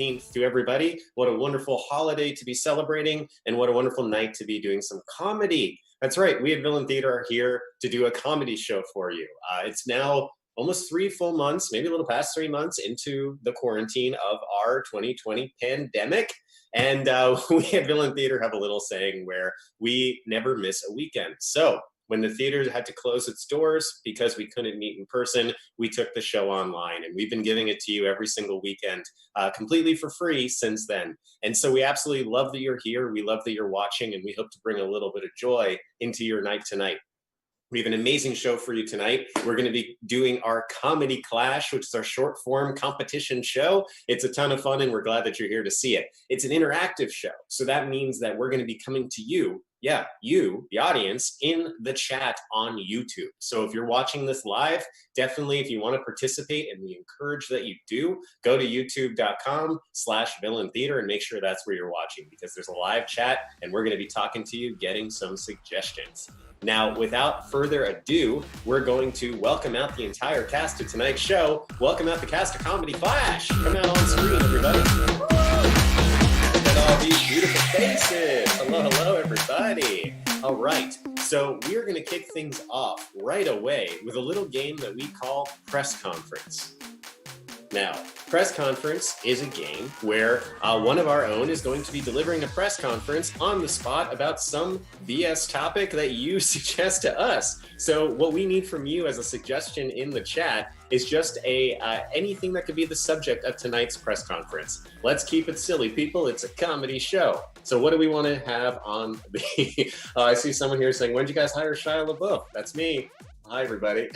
15th to everybody. What a wonderful holiday to be celebrating, and what a wonderful night to be doing some comedy. That's right, we at Villain Theater are here to do a comedy show for you. It's now almost 3 full months, maybe a little past 3 months into the quarantine of our 2020 pandemic. And we at Villain Theater have a little saying where we never miss a weekend. So when the theater had to close its doors because we couldn't meet in person, we took the show online, and we've been giving it to you every single weekend completely for free since then. And so we absolutely love that you're here. We love that you're watching, and we hope to bring a little bit of joy into your night tonight. We have an amazing show for you tonight. We're going to be doing our Comedy Clash, which is our short form competition show. It's a ton of fun, and we're glad that you're here to see it. It's an interactive show, so that means that we're going to be coming to you, you, the audience, in the chat on YouTube. So if you're watching this live, definitely, if you want to participate, and we encourage that you do, go to youtube.com/Villain Theater and make sure that's where you're watching, because there's a live chat, and we're going to be talking to you, getting some suggestions. Now, without further ado, we're going to welcome out the entire cast of tonight's show. Welcome out the cast of Comedy Clash. Come out on screen, everybody. Look at all these beautiful faces. Hello, hello, everybody. All right, so we're going to kick things off right away with a little game that we call Press Conference. Now, Press Conference is a game where one of our own is going to be delivering a press conference on the spot about some BS topic that you suggest to us. So what we need from you as a suggestion in the chat is just anything that could be the subject of tonight's press conference. Let's keep it silly, people. It's a comedy show. So what do we want to have on the... I see someone here saying, when did you guys hire Shia LaBeouf? That's me. Hi, everybody.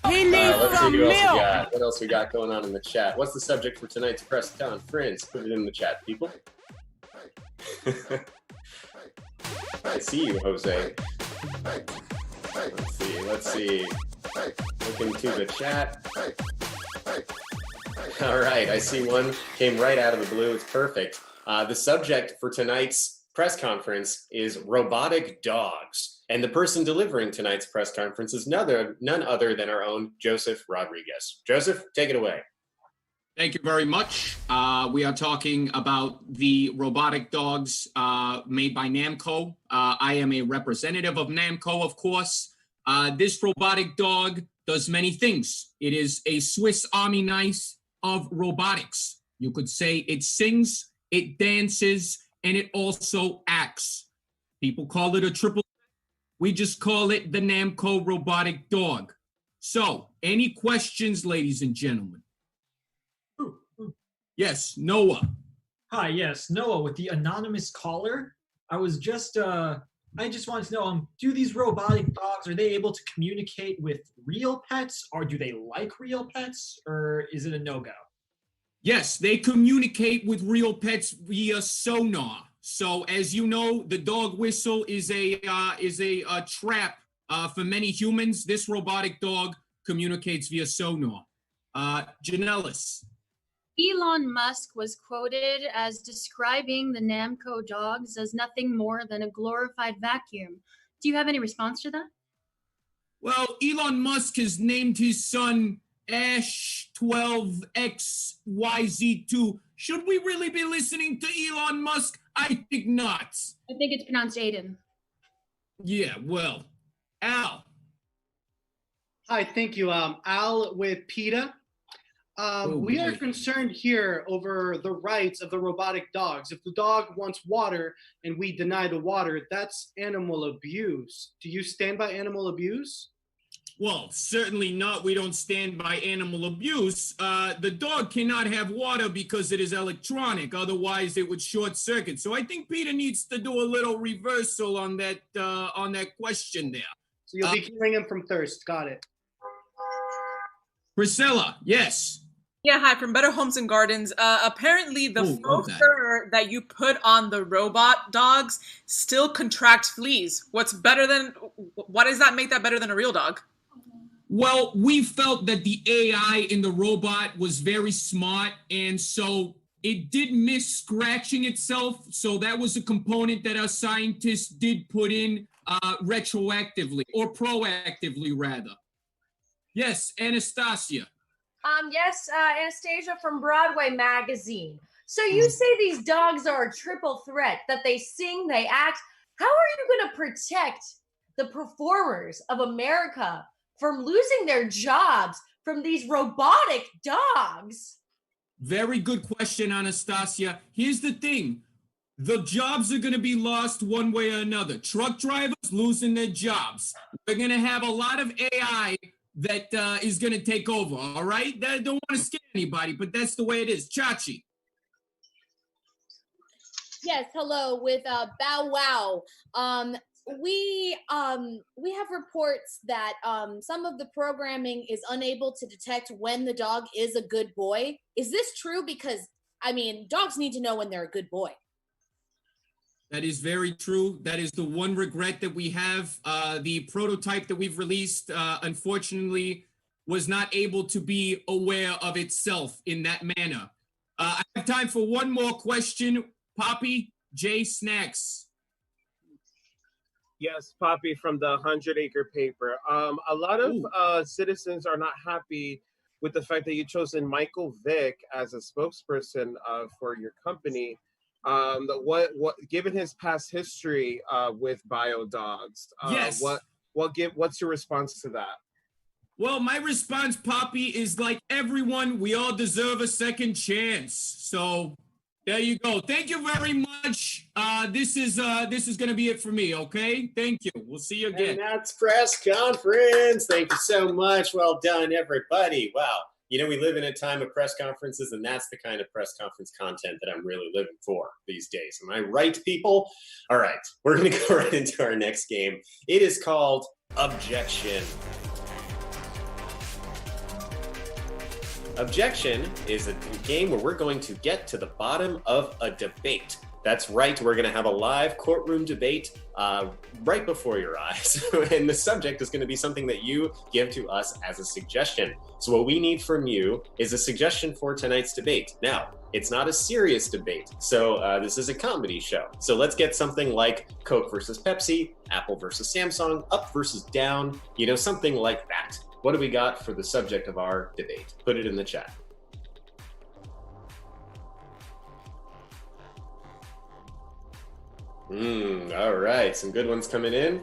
He needs some milk. What else we got going on in the chat? What's the subject for tonight's press conference? Put it in the chat, people. I see you, Jose. Let's see. Look into the chat. All right, I see one came right out of the blue. It's perfect. The subject for tonight's press conference is robotic dogs. And the person delivering tonight's press conference is none other than our own Joseph Rodriguez. Joseph, take it away. Thank you very much. We are talking about the robotic dogs made by Namco. I am a representative of Namco, of course. This robotic dog does many things. It is a Swiss Army knife of robotics. You could say it sings, it dances, and it also acts. People call it a triple. We just call it the Namco robotic dog. So, any questions, ladies and gentlemen? Yes, Noah. Hi, yes, Noah with the anonymous caller. I just wanted to know, do these robotic dogs, are they able to communicate with real pets, or do they like real pets, or is it a no-go? Yes, they communicate with real pets via sonar. So, as you know, the dog whistle is a trap for many humans. This robotic dog communicates via sonar. Janellis. Elon Musk was quoted as describing the Namco dogs as nothing more than a glorified vacuum. Do you have any response to that? Well, Elon Musk has named his son Ash 12XYZ2. Should we really be listening to Elon Musk? I think not. I think it's pronounced Aiden. Yeah, well, Al. Hi, thank you. Al with PETA. We are concerned here over the rights of the robotic dogs. If the dog wants water and we deny the water, that's animal abuse. Do you stand by animal abuse? Well, certainly not. We don't stand by animal abuse. The dog cannot have water because it is electronic. Otherwise, it would short circuit. So I think Peter needs to do a little reversal on that question there. So you'll be curing him from thirst. Got it. Priscilla, yes. Yeah, hi, from Better Homes and Gardens. Apparently, the faux fur that you put on the robot dogs still contracts fleas. Why does that make that better than a real dog? Well, we felt that the AI in the robot was very smart, and so it did miss scratching itself. So that was a component that our scientists did put in retroactively, or proactively, rather. Yes, Anastasia. Yes, Anastasia from Broadway Magazine. So you say these dogs are a triple threat, that they sing, they act. How are you going to protect the performers of America from losing their jobs from these robotic dogs? Very good question, Anastasia. Here's the thing. The jobs are going to be lost one way or another. Truck drivers losing their jobs. We're going to have a lot of AI that is going to take over, all right? I don't want to scare anybody, but that's the way it is. Chachi. Yes, hello, with Bow Wow. We have reports that some of the programming is unable to detect when the dog is a good boy. Is this true? Because, I mean, dogs need to know when they're a good boy. That is very true. That is the one regret that we have. The prototype that we've released, unfortunately, was not able to be aware of itself in that manner. I have time for one more question. Poppy J. Snacks. Yes, Poppy from the 100 Acre Paper. A lot of citizens are not happy with the fact that you chosen Michael Vick as a spokesperson for your company. Given his past history with bio dogs, yes. What's your response to that? Well, my response, Poppy, is like everyone, we all deserve a second chance. So there you go. Thank you very much. This is going to be it for me, okay? Thank you. We'll see you again. And that's press conference. Thank you so much. Well done, everybody. Wow. You know, we live in a time of press conferences, and that's the kind of press conference content that I'm really living for these days. Am I right, people? All right, we're going to go right into our next game. It is called Objection. Objection is a game where we're going to get to the bottom of a debate. That's right, we're going to have a live courtroom debate right before your eyes. And the subject is going to be something that you give to us as a suggestion. So what we need from you is a suggestion for tonight's debate. Now, it's not a serious debate, so this is a comedy show. So let's get something like Coke versus Pepsi, Apple versus Samsung, up versus down, you know, something like that. What do we got for the subject of our debate? Put it in the chat. All right, some good ones coming in.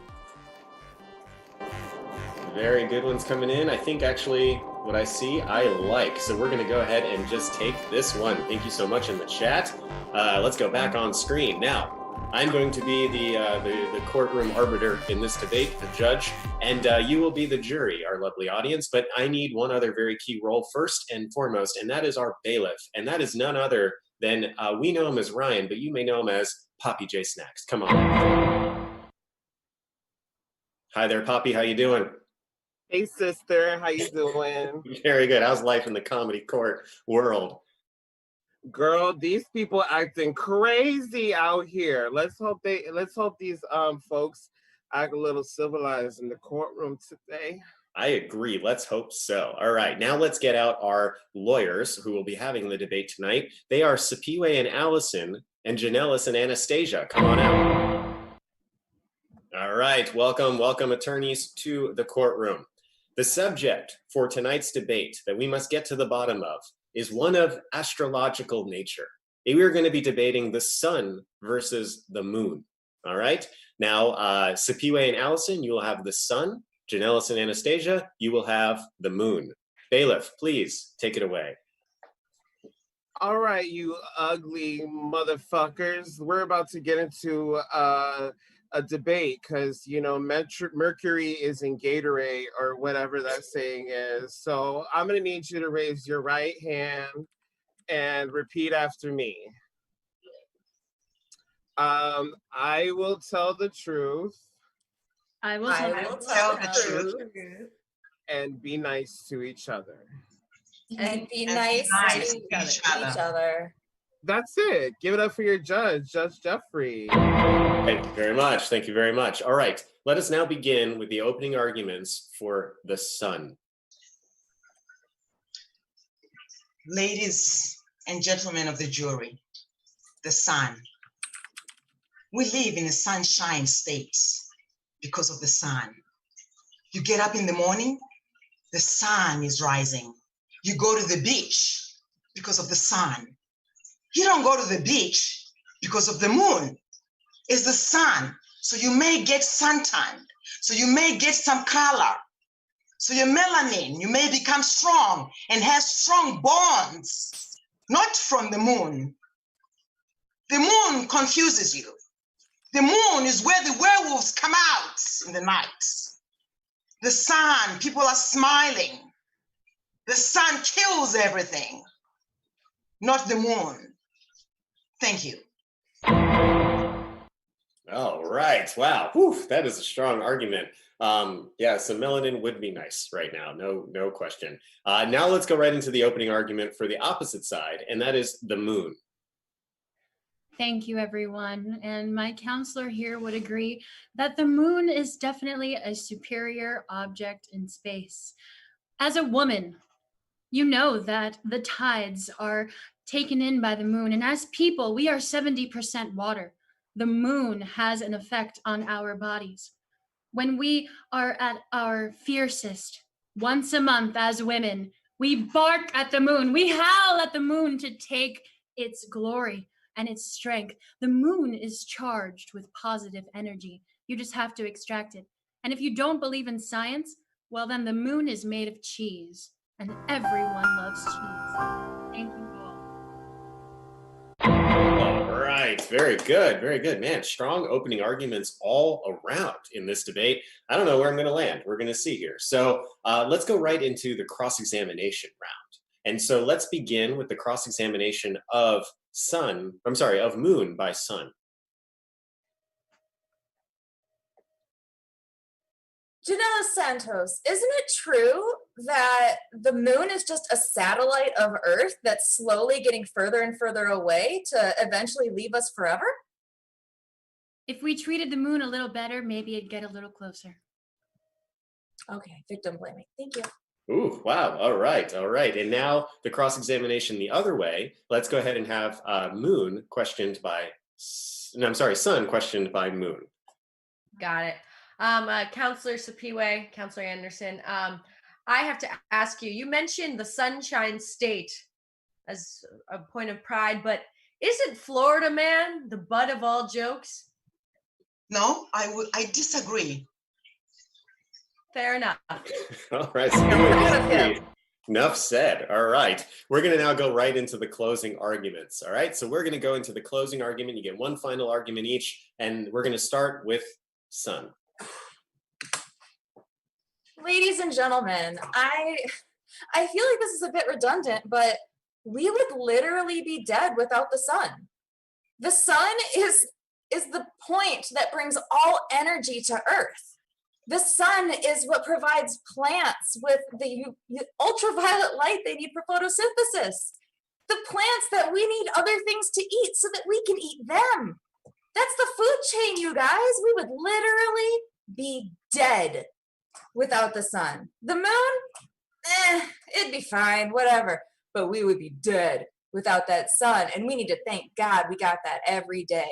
Very good ones coming in. I think actually what I see, I like. So we're gonna go ahead and just take this one. Thank you so much in the chat. Let's go back on screen. Now, I'm going to be the courtroom arbiter in this debate, the judge, and you will be the jury, our lovely audience. But I need one other very key role first and foremost, and that is our bailiff. And that is none other than, we know him as Ryan, but you may know him as Poppy J. Snacks. Come on. Hi there, Poppy. How you doing? Hey, sister. How you doing? Very good. How's life in the comedy court world? Girl, these people acting crazy out here. Let's hope these folks act a little civilized in the courtroom today. I agree. Let's hope so. All right, now let's get out our lawyers who will be having the debate tonight. They are Sipiwe and Allison, and Janellis and Anastasia. Come on out. All right, welcome attorneys to the courtroom. The subject for tonight's debate that we must get to the bottom of is one of astrological nature. We are going to be debating the sun versus the moon. All right, now Sipiwe and Allison, you will have the sun. Janellis and Anastasia, you will have the moon. Bailiff, please take it away. All right, you ugly motherfuckers. We're about to get into a debate because, you know, Mercury is in Gatorade or whatever that saying is. So I'm going to need you to raise your right hand and repeat after me. I will tell the truth. I will tell the truth. And be nice to each other. And be nice to each other. That's it. Give it up for your judge, Judge Jeffrey. Thank you very much. Thank you very much. All right, let us now begin with the opening arguments for the sun. Ladies and gentlemen of the jury, the sun. We live in a sunshine state because of the sun. You get up in the morning, the sun is rising. You go to the beach because of the sun. You don't go to the beach because of the moon. It's the sun. So you may get suntanned. So you may get some color. So your melanin, you may become strong and have strong bonds, not from the moon. The moon confuses you. The moon is where the werewolves come out in the night. The sun, people are smiling. The sun kills everything, not the moon. Thank you. All right. Wow. Whew, that is a strong argument. Yeah, so melanin would be nice right now. No question. Now let's go right into the opening argument for the opposite side, and that is the moon. Thank you, everyone. And my counselor here would agree that the moon is definitely a superior object in space. As a woman, you know that the tides are taken in by the moon. And as people, we are 70% water. The moon has an effect on our bodies. When we are at our fiercest, once a month as women, we bark at the moon. We howl at the moon to take its glory and its strength. The moon is charged with positive energy. You just have to extract it. And if you don't believe in science, well, then the moon is made of cheese, and everyone loves cheese. Thank you all. All right, very good, very good. Man, strong opening arguments all around in this debate. I don't know where I'm going to land. We're going to see here. So let's go right into the cross-examination round. And so let's begin with the cross-examination of Moon by Sun. Janela Santos, isn't it true that the moon is just a satellite of Earth that's slowly getting further and further away to eventually leave us forever? If we treated the moon a little better, maybe it'd get a little closer. Okay, victim blaming. Thank you. Ooh, wow. All right. And now the cross-examination the other way. Let's go ahead and have Sun questioned by Moon. Got it. Counselor Sapiwe, Counselor Anderson, I have to ask you, you mentioned the Sunshine State as a point of pride, but isn't Florida man the butt of all jokes? No, I disagree. Fair enough. All right. Enough said. All right. We're going to now go right into the closing arguments. All right. So we're going to go into the closing argument. You get one final argument each, and we're going to start with Sun. Ladies and gentlemen, I feel like this is a bit redundant, but we would literally be dead without the sun. The sun is the point that brings all energy to Earth. The sun is what provides plants with the ultraviolet light they need for photosynthesis. The plants that we need other things to eat so that we can eat them. That's the food chain, you guys. We would literally be dead without the sun. The moon, it'd be fine, whatever. But we would be dead without that sun. And we need to thank God we got that every day.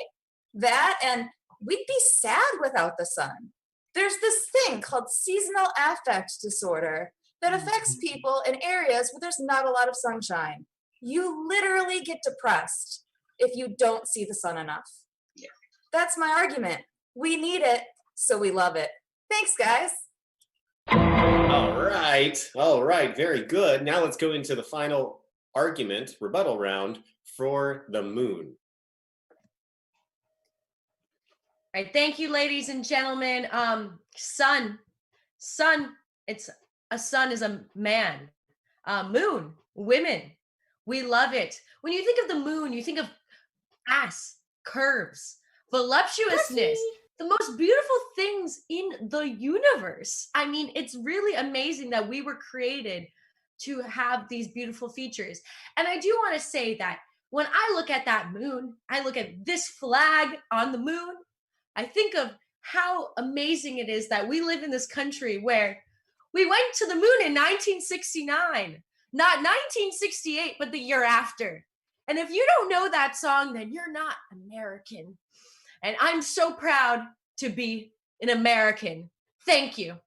That, and we'd be sad without the sun. There's this thing called seasonal affect disorder that affects people in areas where there's not a lot of sunshine. You literally get depressed if you don't see the sun enough. Yeah. That's my argument. We need it, so we love it. Thanks, guys. All right, very good. Now let's go into the final argument, rebuttal round for the moon. All right, thank you, ladies and gentlemen. Sun, it's a sun is a man. Moon, women, we love it. When you think of the moon, you think of ass, curves, voluptuousness, the most beautiful things in the universe. I mean, it's really amazing that we were created to have these beautiful features. And I do want to say that when I look at that moon, I look at this flag on the moon, I think of how amazing it is that we live in this country where we went to the moon in 1969, not 1968, but the year after. And if you don't know that song, then you're not American. And I'm so proud to be an American. Thank you.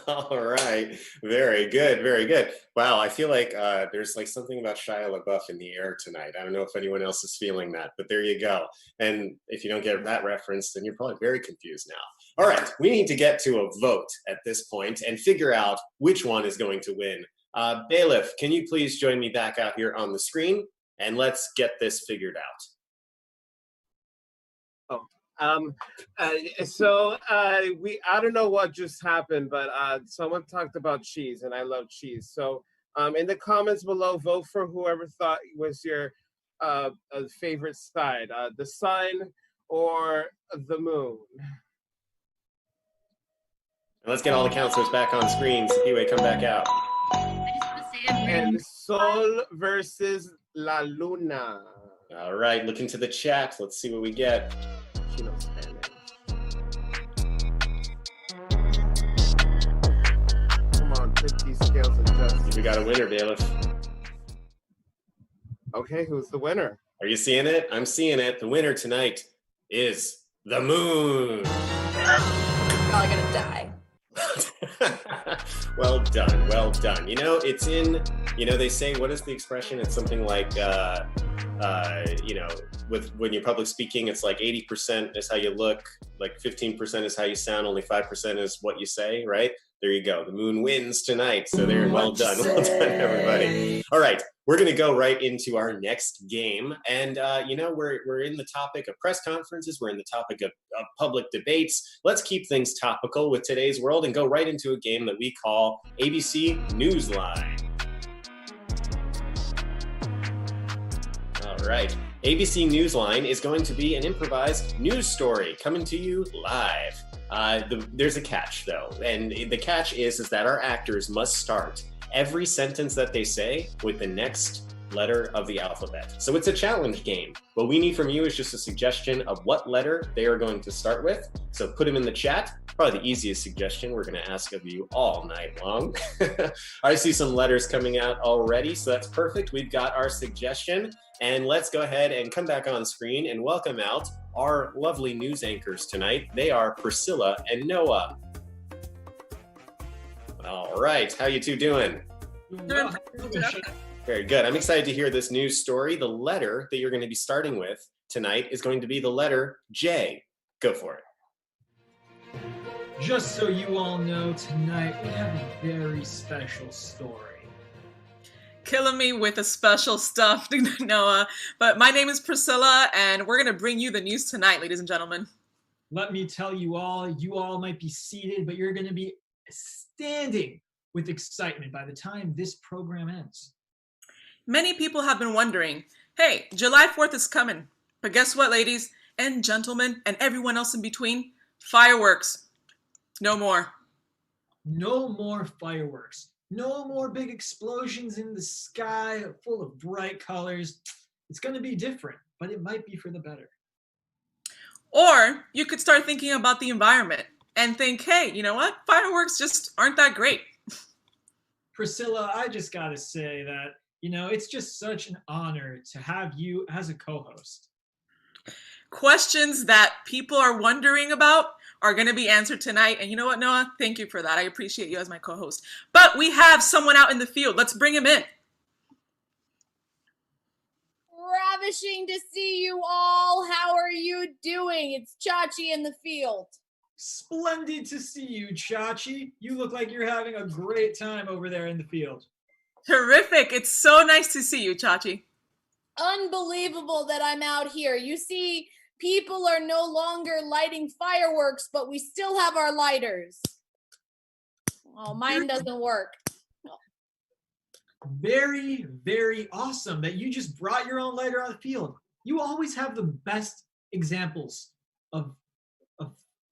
All right. Very good. Very good. Wow. I feel like there's like something about Shia LaBeouf in the air tonight. I don't know if anyone else is feeling that, but there you go. And if you don't get that reference, then you're probably very confused now. All right. We need to get to a vote at this point and figure out which one is going to win. Bailiff, can you please join me back out here on the screen and let's get this figured out. I don't know what just happened, but someone talked about cheese, and I love cheese. So in the comments below, vote for whoever thought was your favorite side, the sun or the moon. Let's get all the counselors back on screen. Sipiwe, come back out. And Sol versus La Luna. All right, look into the chat. Let's see what we get. She knows Spanish. Come on, 50 scales of justice. We got a winner, Bailiff. Okay, who's the winner? Are you seeing it? I'm seeing it. The winner tonight is the moon. Probably gonna die. Well done, well done. You know, it's in, you know, they say, what is the expression? It's something like, you know, when you're public speaking, it's like 80% is how you look, like 15% is how you sound, only 5% is what you say, right? There you go. The moon wins tonight. So there, well done. Well done, everybody. All right, we're going to go right into our next game. And, you know, we're in the topic of press conferences. We're in the topic of public debates. Let's keep things topical with today's world and go right into a game that we call ABC NEWSLINE. All right. ABC NEWSLINE is going to be an improvised news story coming to you live. There's a catch, though, and the catch is that our actors must start every sentence that they say with the next letter of the alphabet. So it's a challenge game. What we need from you is just a suggestion of what letter they are going to start with. So put them in the chat. Probably the easiest suggestion we're going to ask of you all night long. I see some letters coming out already, so that's perfect. We've got our suggestion. And let's go ahead and come back on screen and welcome out our lovely news anchors tonight. They are Priscilla and Noah. All right, how you two doing? Very good. I'm excited to hear this news story. The letter that you're going to be starting with tonight is going to be the letter J. Go for it. Just so you all know, tonight we have a very special story. Killing me with a special stuff, Noah. But my name is Priscilla, and we're going to bring you the news tonight, ladies and gentlemen. Let me tell you all might be seated, but you're going to be standing with excitement by the time this program ends. Many people have been wondering, hey, July 4th is coming. But guess what, ladies and gentlemen, and everyone else in between? Fireworks. No more. No more fireworks. No more big explosions in the sky full of bright colors. It's going to be different, but it might be for the better. Or you could start thinking about the environment and think, hey, you know what? Fireworks just aren't that great. Priscilla, I just got to say that, you know, it's just such an honor to have you as a co-host. Questions that people are wondering about are going to be answered tonight. And you know what, Noah? Thank you for that. I appreciate you as my co-host. But we have someone out in the field. Let's bring him in. Ravishing to see you all. How are you doing? It's Chachi in the field. Splendid to see you, Chachi. You look like you're having a great time over there in the field. Terrific. It's so nice to see you, Chachi. Unbelievable that I'm out here. You see, people are no longer lighting fireworks, but we still have our lighters. Oh, mine doesn't work. Very, very awesome that you just brought your own lighter on the field. You always have the best examples of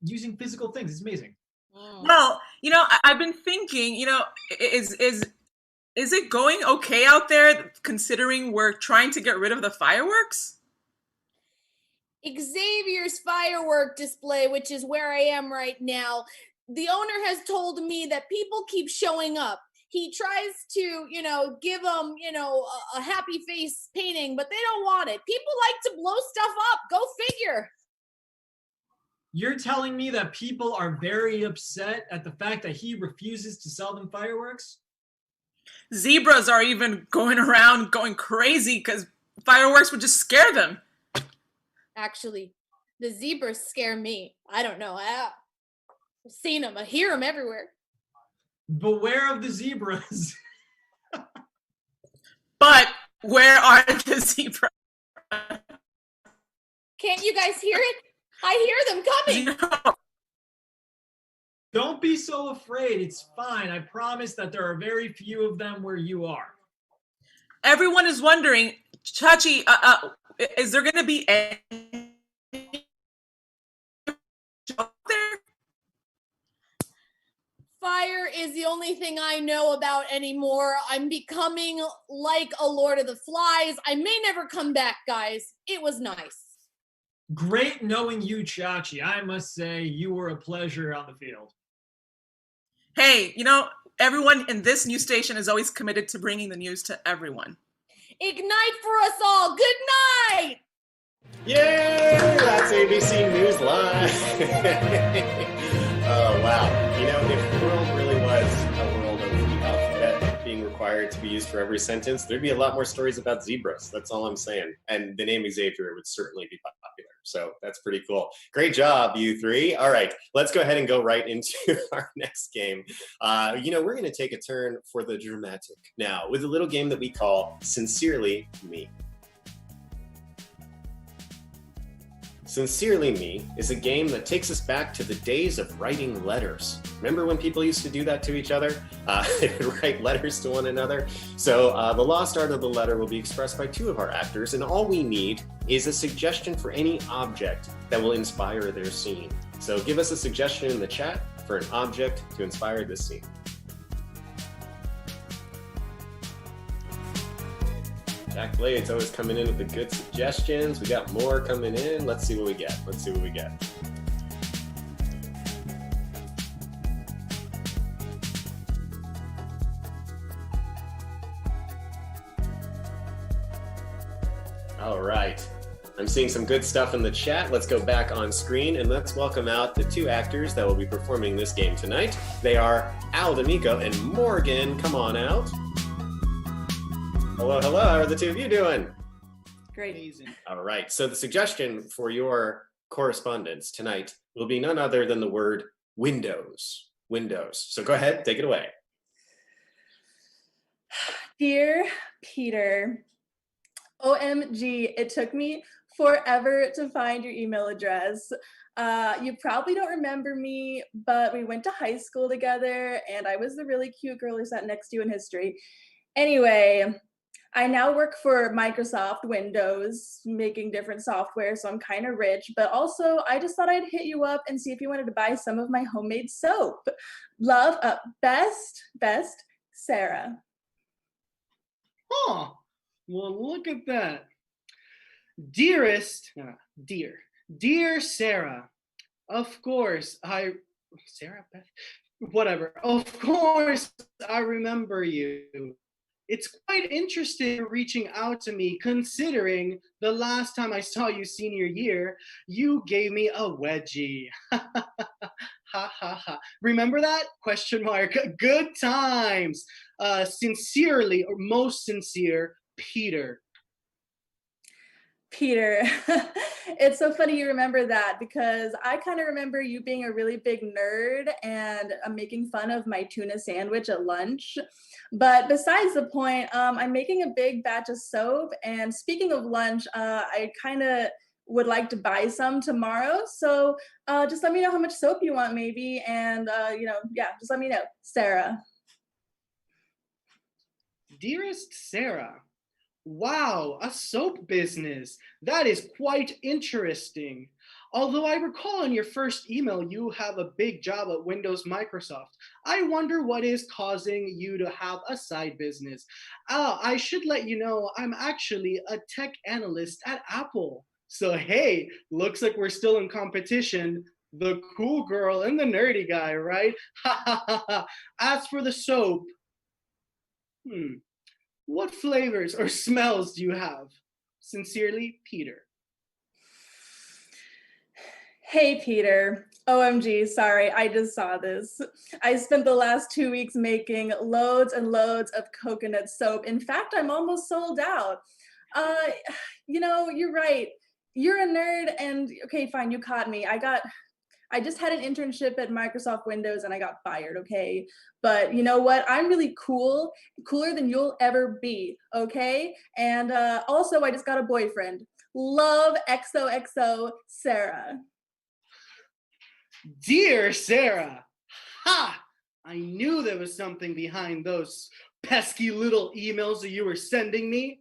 using physical things. It's amazing. Well, you know, I've been thinking, you know, is it going okay out there considering we're trying to get rid of the fireworks? Xavier's firework display, which is where I am right now, the owner has told me that people keep showing up. He tries to, you know, give them, you know, a happy face painting, but they don't want it. People like to blow stuff up. Go figure. You're telling me that people are very upset at the fact that he refuses to sell them fireworks? Zebras are even going around going crazy because fireworks would just scare them. Actually, the zebras scare me. I don't know. I've seen them. I hear them everywhere. Beware of the zebras. But where are the zebras? Can't you guys hear it? I hear them coming. Don't be so afraid. It's fine. I promise that there are very few of them where you are. Everyone is wondering, Chachi, is there going to be any joke there? Fire is the only thing I know about anymore. I'm becoming like a Lord of the Flies. I may never come back, guys. It was nice. Great knowing you, Chachi. I must say, you were a pleasure on the field. Hey, you know, everyone in this news station is always committed to bringing the news to everyone. Ignite for us all. Good night. Yay! That's ABC NEWSLINE. Oh, wow. You know, if the world really was a world of the alphabet being required to be used for every sentence, there'd be a lot more stories about zebras. That's all I'm saying. And the name Xavier would certainly be popular. So that's pretty cool. Great job, you three. All right, let's go ahead and go right into our next game. You know, we're going to take a turn for the dramatic now with a little game that we call Sincerely Me. Sincerely Me is a game that takes us back to the days of writing letters. Remember when people used to do that to each other? They would write letters to one another. So the lost art of the letter will be expressed by two of our actors, and all we need is a suggestion for any object that will inspire their scene. So give us a suggestion in the chat for an object to inspire this scene. Jack Blade's always coming in with the good suggestions. We got more coming in. Let's see what we get. Let's see what we get. All right. I'm seeing some good stuff in the chat. Let's go back on screen and let's welcome out the two actors that will be performing this game tonight. They are Al D'Amico and Morgan. Come on out. Hello, hello. How are the two of you doing? Great. Amazing. All right. So the suggestion for your correspondence tonight will be none other than the word windows. Windows. So go ahead, take it away. Dear Peter, OMG, it took me forever to find your email address. You probably don't remember me, but we went to high school together and I was the really cute girl who sat next to you in history. Anyway, I now work for Microsoft Windows, making different software, so I'm kind of rich, but also I just thought I'd hit you up and see if you wanted to buy some of my homemade soap. Love, best, Sarah. Huh. Well, look at that. Dearest, dear Sarah, of course, Sarah Beth? Whatever. Of course, I remember you. It's quite interesting you're reaching out to me, considering the last time I saw you senior year, you gave me a wedgie. Ha ha ha. Remember that? Question mark. Good times. Sincerely, or most sincere, Peter. Peter, it's so funny you remember that because I kind of remember you being a really big nerd and making fun of my tuna sandwich at lunch. But besides the point, I'm making a big batch of soap. And speaking of lunch, I kind of would like to buy some tomorrow. So just let me know how much soap you want maybe. And, just let me know. Sarah. Dearest Sarah, wow, a soap business. That is quite interesting. Although I recall in your first email you have a big job at Windows Microsoft. I wonder what is causing you to have a side business. I should let you know I'm actually a tech analyst at Apple. So hey, looks like we're still in competition. The cool girl and the nerdy guy, right? Ha ha ha ha. As for the soap, what flavors or smells do you have? Sincerely, Peter. Hey, Peter. OMG, sorry, I just saw this. I spent the last 2 weeks making loads and loads of coconut soap. In fact, I'm almost sold out. You know, you're right. You're a nerd and okay, fine, you caught me. I just had an internship at Microsoft Windows and I got fired, okay? But you know what? I'm really cool, cooler than you'll ever be, okay? And also, I just got a boyfriend. Love XOXO Sarah. Dear Sarah, ha! I knew there was something behind those pesky little emails that you were sending me. ...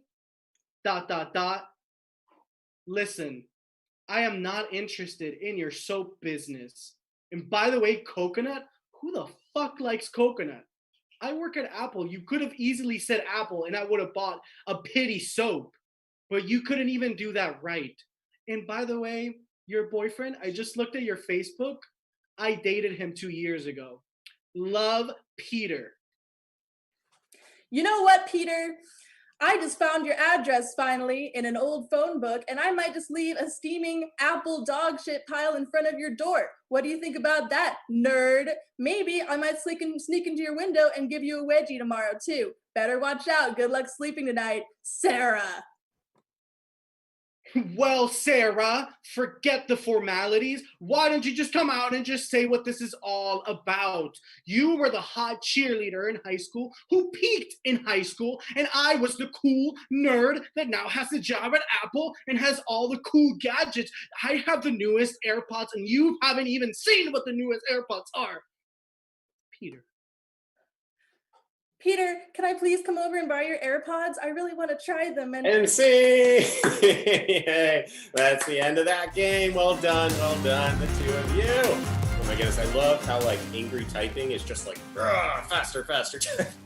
Listen, I am not interested in your soap business. And by the way, coconut, who the fuck likes coconut? I work at Apple. You could have easily said Apple and I would have bought a pity soap, but you couldn't even do that right. And by the way, your boyfriend, I just looked at your Facebook. I dated him 2 years ago. Love, Peter. You know what, Peter? I just found your address finally in an old phone book, and I might just leave a steaming apple dog shit pile in front of your door. What do you think about that, nerd? Maybe I might sneak into your window and give you a wedgie tomorrow, too. Better watch out. Good luck sleeping tonight, Sarah. Well, Sarah, forget the formalities. Why don't you just come out and just say what this is all about? You were the hot cheerleader in high school who peaked in high school, and I was the cool nerd that now has a job at Apple and has all the cool gadgets. I have the newest AirPods, and you haven't even seen what the newest AirPods are. Peter. Peter, can I please come over and borrow your AirPods? I really want to try them. And MC! That's the end of that game. Well done, the two of you. Oh my goodness, I love how like angry typing is just like faster,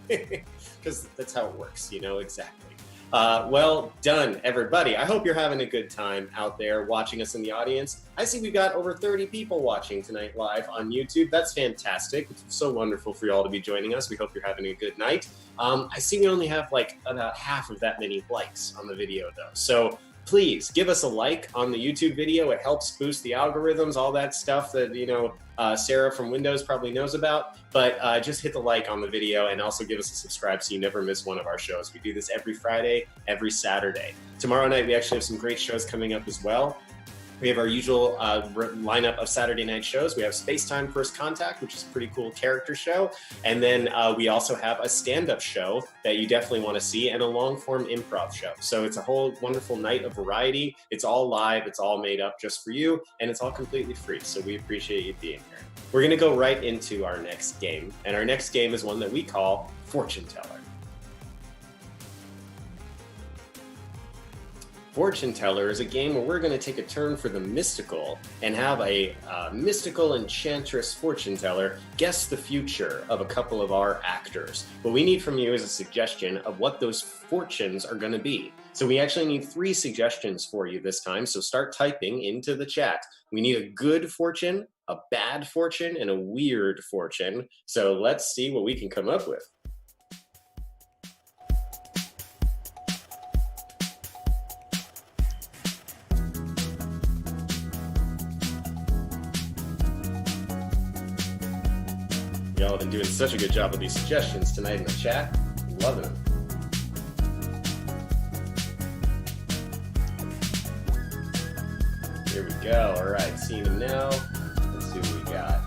because that's how it works, you know, exactly. Well done, everybody. I hope you're having a good time out there watching us in the audience. I see we've got over 30 people watching tonight live on YouTube. That's fantastic. It's so wonderful for you all to be joining us. We hope you're having a good night. I see we only have like about half of that many likes on the video though. So please give us a like on the YouTube video. It helps boost the algorithms, all that stuff that, you know, Sarah from Windows probably knows about, but just hit the like on the video and also give us a subscribe so you never miss one of our shows. We do this every Friday, every Saturday. Tomorrow night, we actually have some great shows coming up as well. We have our usual lineup of Saturday night shows. We have Spacetime First Contact, which is a pretty cool character show. And then we also have a stand-up show that you definitely want to see and a long-form improv show. So it's a whole wonderful night of variety. It's all live. It's all made up just for you. And it's all completely free. So we appreciate you being here. We're going to go right into our next game. And our next game is one that we call Fortune Teller. Fortune Teller is a game where we're going to take a turn for the mystical and have a mystical enchantress fortune teller guess the future of a couple of our actors. What we need from you is a suggestion of what those fortunes are going to be. So we actually need 3 suggestions for you this time, so start typing into the chat. We need a good fortune, a bad fortune, and a weird fortune. So let's see what we can come up with. Y'all have been doing such a good job with these suggestions tonight in the chat. Loving them. Here we go. All right, seeing them now. Let's see what we got.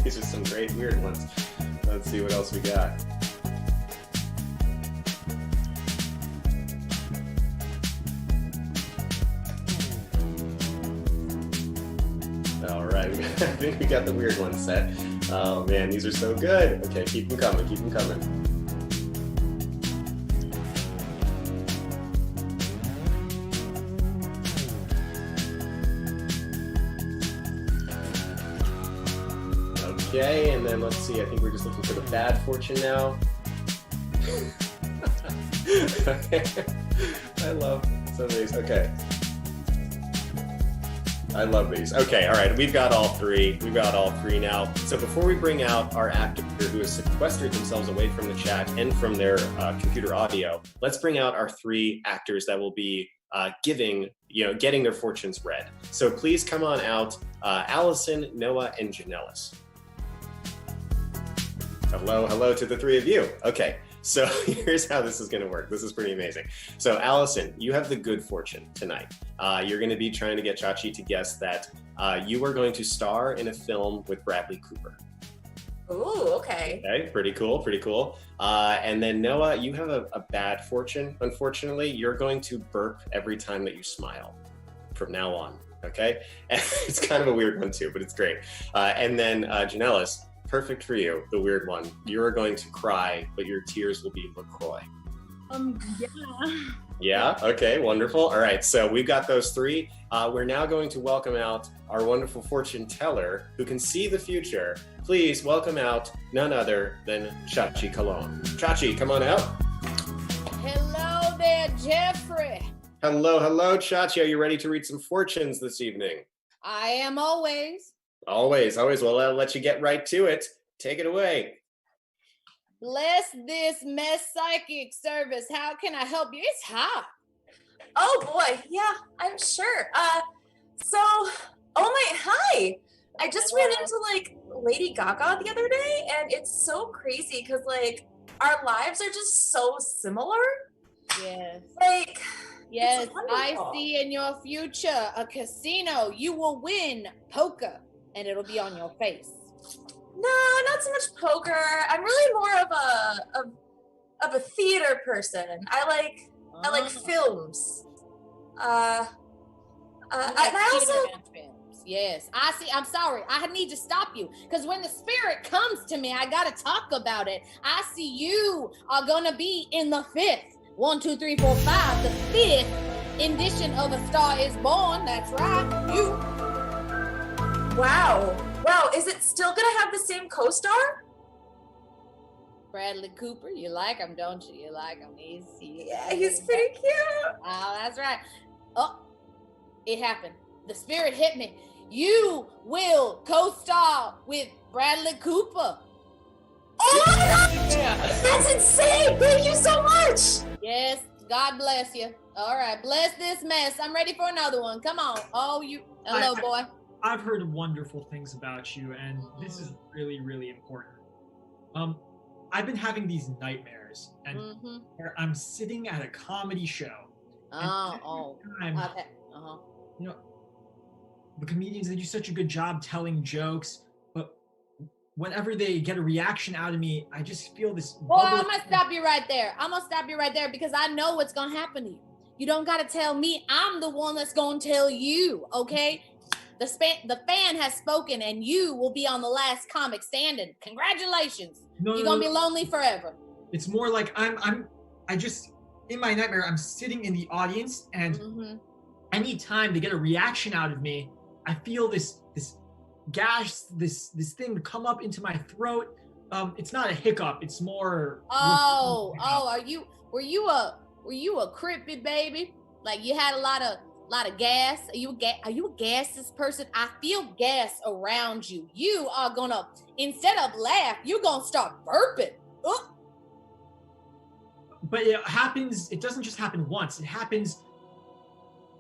These are some great weird ones. Let's see what else we got. All right, I think we got the weird one set. Oh man, these are so good. Okay, keep them coming, keep them coming. Okay, and then let's see, I think we're just looking for the bad fortune now. Okay, I love some of these. Okay. I love these. Okay, all right, we've got all 3. We've got all 3 now. So before we bring out our actor who has sequestered themselves away from the chat and from their computer audio, let's bring out our 3 actors that will be giving getting their fortunes read. So please come on out, Allison, Noah, and Janellis. Hello to the three of you. Okay, so here's how this is going to work. This is pretty amazing. So Allison, you have the good fortune tonight. You're going to be trying to get Chachi to guess that you are going to star in a film with Bradley Cooper. Ooh, okay. Okay, pretty cool. And then Noah, you have a bad fortune. Unfortunately, you're going to burp every time that you smile from now on. Okay, and it's kind of a weird one too, but it's great. And then Janellis, perfect for you, the weird one. You're going to cry, but your tears will be LaCroix. Yeah. Yeah, okay, wonderful. All right, so we've got those three. We're now going to welcome out our wonderful fortune teller who can see the future. Please welcome out none other than Chachi Colon. Chachi, come on out. Hello there, Jeffrey. Hello, Chachi. Are you ready to read some fortunes this evening? I am always. Always. Well, I'll let you get right to it. Take it away. Bless this mess psychic service. How can I help you? It's hot. Oh boy, yeah, I'm sure. Hi. I just ran into like Lady Gaga the other day, and it's so crazy because like our lives are just so similar. Yes. Like, yes, I see in your future a casino. You will win poker, and it'll be on your face. No, not so much poker. I'm really more of a theater person. I like films. And I also yes, I see. I'm sorry. I need to stop you because when the spirit comes to me, I gotta talk about it. I see you are gonna be in the 5th. 1, 2, 3, 4, 5. The 5th edition of A Star Is Born. That's right. You. Wow, is it still gonna have the same co-star? Bradley Cooper, you like him, don't you? You like him. He's pretty cute. Oh, that's right. Oh, it happened. The spirit hit me. You will co-star with Bradley Cooper. Oh my gosh! Yeah. That's insane! Thank you so much! Yes, God bless you. All right, bless this mess. I'm ready for another one. Come on. Oh, hello, boy. I've heard wonderful things about you, and this is really, really important. I've been having these nightmares, and where I'm sitting at a comedy show. The comedians, they do such a good job telling jokes, but whenever they get a reaction out of me, I just feel this. Well, I'm gonna stop you right there because I know what's gonna happen to you. You don't gotta tell me. I'm the one that's gonna tell you, okay? The fan has spoken, and you will be on the last comic standing. Congratulations. You're gonna be lonely forever. It's more like I just in my nightmare, I'm sitting in the audience, and anytime they get a reaction out of me, I feel this gas, this thing come up into my throat. It's not a hiccup. It's more. Were you a creepy baby? Like you had a lot of gas? Are you a gaseous person? I feel gas around you. You are gonna, instead of laugh, you're gonna start burping. But it happens, it doesn't just happen once, it happens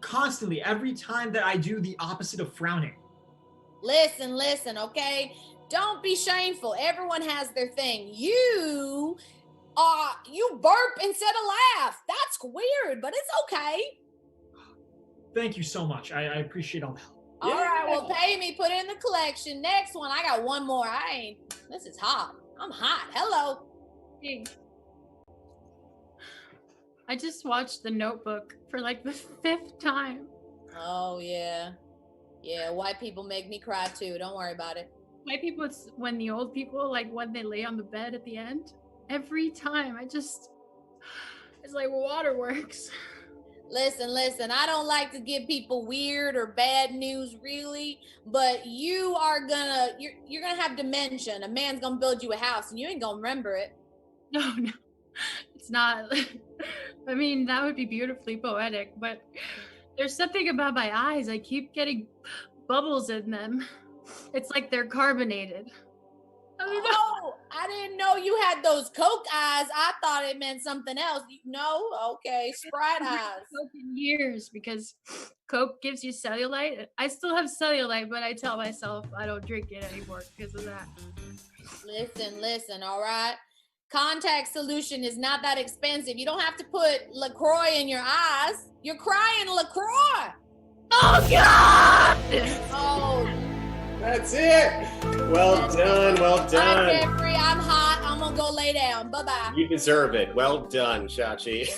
constantly, every time that I do the opposite of frowning. Listen, okay? Don't be shameful. Everyone has their thing. You burp instead of laugh. That's weird, but it's okay. Thank you so much. I appreciate all the help. All right, well, pay me. Put it in the collection. Next one. I got one more. This is hot. I'm hot. Hello. Hey. I just watched The Notebook for like the 5th time. Oh, yeah. Yeah, white people make me cry too. Don't worry about it. White people, it's when the old people, like when they lay on the bed at the end. Every time, it's like waterworks. Listen, I don't like to give people weird or bad news really, but you're gonna have dementia. A man's gonna build you a house and you ain't gonna remember it. No, it's not. I mean, that would be beautifully poetic, but there's something about my eyes. I keep getting bubbles in them. It's like they're carbonated. Oh, I didn't know you had those Coke eyes. I thought it meant something else. No? Okay, Sprite eyes. Coke in years because Coke gives you cellulite. I still have cellulite, but I tell myself I don't drink it anymore because of that. Listen, all right? Contact solution is not that expensive. You don't have to put LaCroix in your eyes. You're crying LaCroix. Oh, God! Oh. That's it. Well done. Well Bye, done. Jeffrey. I'm hot. I'm going to go lay down. Bye-bye. You deserve it. Well done, Shachi.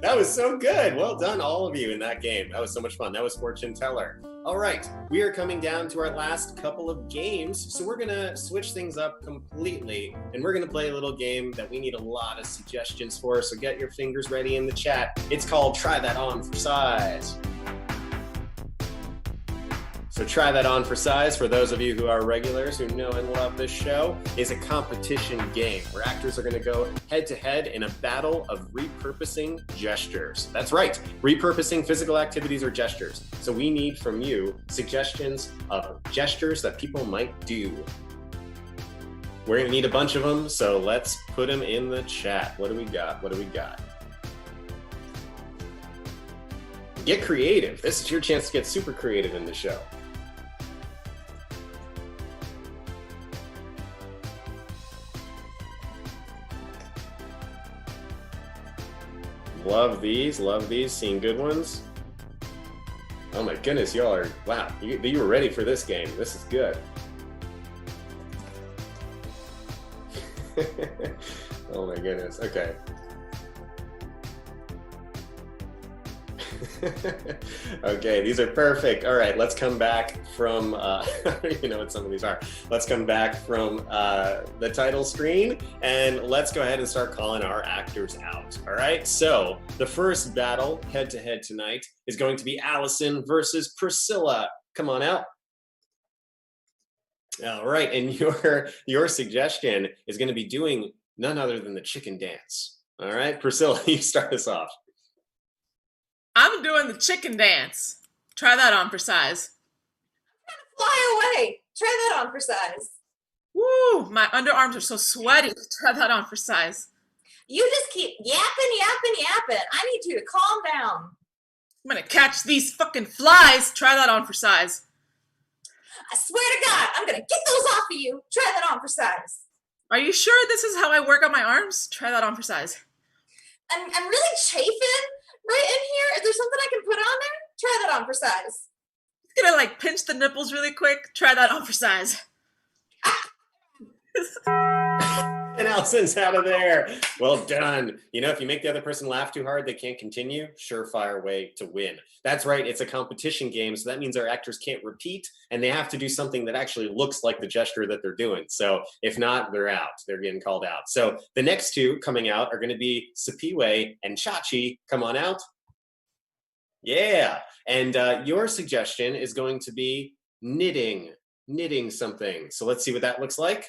That was so good. Well done, all of you in that game. That was so much fun. That was Fortune Teller. All right, we are coming down to our last couple of games, so we're gonna switch things up completely, and we're gonna play a little game that we need a lot of suggestions for, so get your fingers ready in the chat. It's called Try That On for Size. So Try That On for Size, for those of you who are regulars who know and love this show, is a competition game where actors are going to go head-to-head in a battle of repurposing gestures. That's right, repurposing physical activities or gestures. So we need from you suggestions of gestures that people might do. We're going to need a bunch of them, so let's put them in the chat. What do we got? What do we got? Get creative. This is your chance to get super creative in the show. Love these, seeing good ones. Oh my goodness, y'all are, wow, you were ready for this game. This is good. Oh my goodness, okay. Okay, these are perfect. All right, let's come back from, I don't even know what some of these are. Let's come back from the title screen and let's go ahead and start calling our actors out. All right, so the first battle head-to-head tonight is going to be Allison versus Priscilla. Come on out. All right, and your suggestion is going to be doing none other than the chicken dance. All right, Priscilla, you start us off. I'm doing the chicken dance. Try that on for size. Fly away. Try that on for size. Woo, my underarms are so sweaty. Try that on for size. You just keep yapping. I need you to calm down. I'm gonna catch these fucking flies. Try that on for size. I swear to God, I'm gonna get those off of you. Try that on for size. Are you sure this is how I work on my arms? Try that on for size. I'm really chafing right in here. Is there something I can put on there? Try that on for size. I'm gonna like pinch the nipples really quick. Try that on for size. And Allison's out of there. Well done. You know, if you make the other person laugh too hard, they can't continue. Surefire way to win. That's right. It's a competition game. So that means our actors can't repeat and they have to do something that actually looks like the gesture that they're doing. So if not, they're out. They're getting called out. So the next two coming out are going to be Sipiwe and Chachi. Come on out. Yeah. And your suggestion is going to be knitting something. So let's see what that looks like.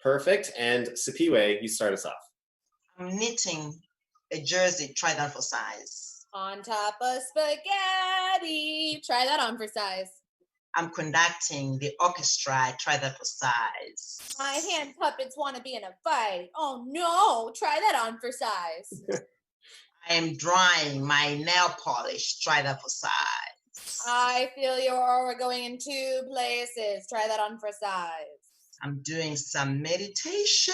Perfect. And Sipiwe, you start us off. I'm knitting a jersey. Try that for size. On top of spaghetti. Try that on for size. I'm conducting the orchestra. Try that for size. My hand puppets want to be in a fight. Oh no, try that on for size. I am drying my nail polish. Try that for size. I feel your aura going in two places. Try that on for size. I'm doing some meditation.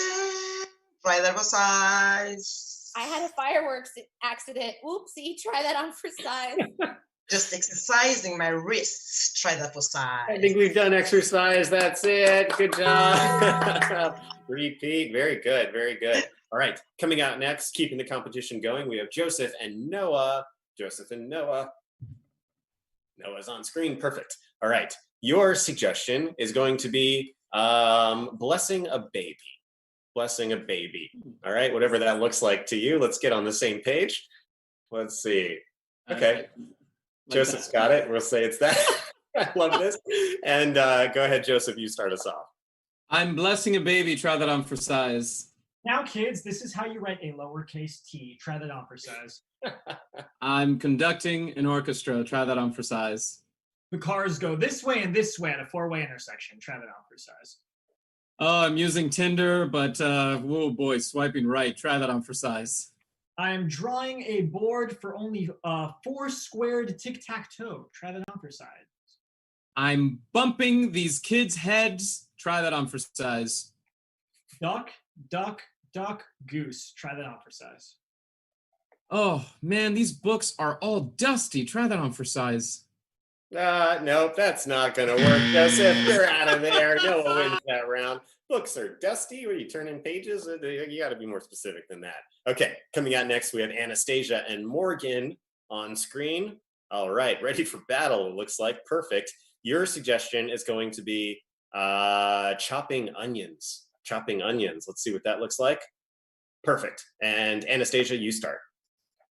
Try that for size. I had a fireworks accident. Oopsie, try that on for size. Just exercising my wrists. Try that for size. I think we've done exercise. That's it. Good job. Repeat. Very good. Very good. All right. Coming out next, keeping the competition going, we have Joseph and Noah. Joseph and Noah. Noah's on screen. Perfect. All right. Your suggestion is going to be blessing a baby. Blessing a baby. All right. Whatever that looks like to you. Let's get on the same page. Let's see. Okay. Joseph's got it. We'll say it's that. I love this. And go ahead, Joseph, you start us off. I'm blessing a baby. Try that on for size. Now, kids, this is how you write a lowercase t. Try that on for size. I'm conducting an orchestra. Try that on for size. The cars go this way and this way at a four-way intersection. Try that on for size. Oh, I'm using Tinder, but oh boy, swiping right. Try that on for size. I'm drawing a board for only 4 squared tic-tac-toe. Try that on for size. I'm bumping these kids' heads. Try that on for size. Duck, duck, duck, goose. Try that on for size. Oh man, these books are all dusty. Try that on for size. Nope, that's not gonna work, Joseph. You're out of there. No one wins that round. Books are dusty. What are you turning pages? You got to be more specific than that. Okay, coming out next, we have Anastasia and Morgan on screen. All right, ready for battle. It looks like perfect. Your suggestion is going to be chopping onions. Chopping onions. Let's see what that looks like. Perfect. And Anastasia, you start.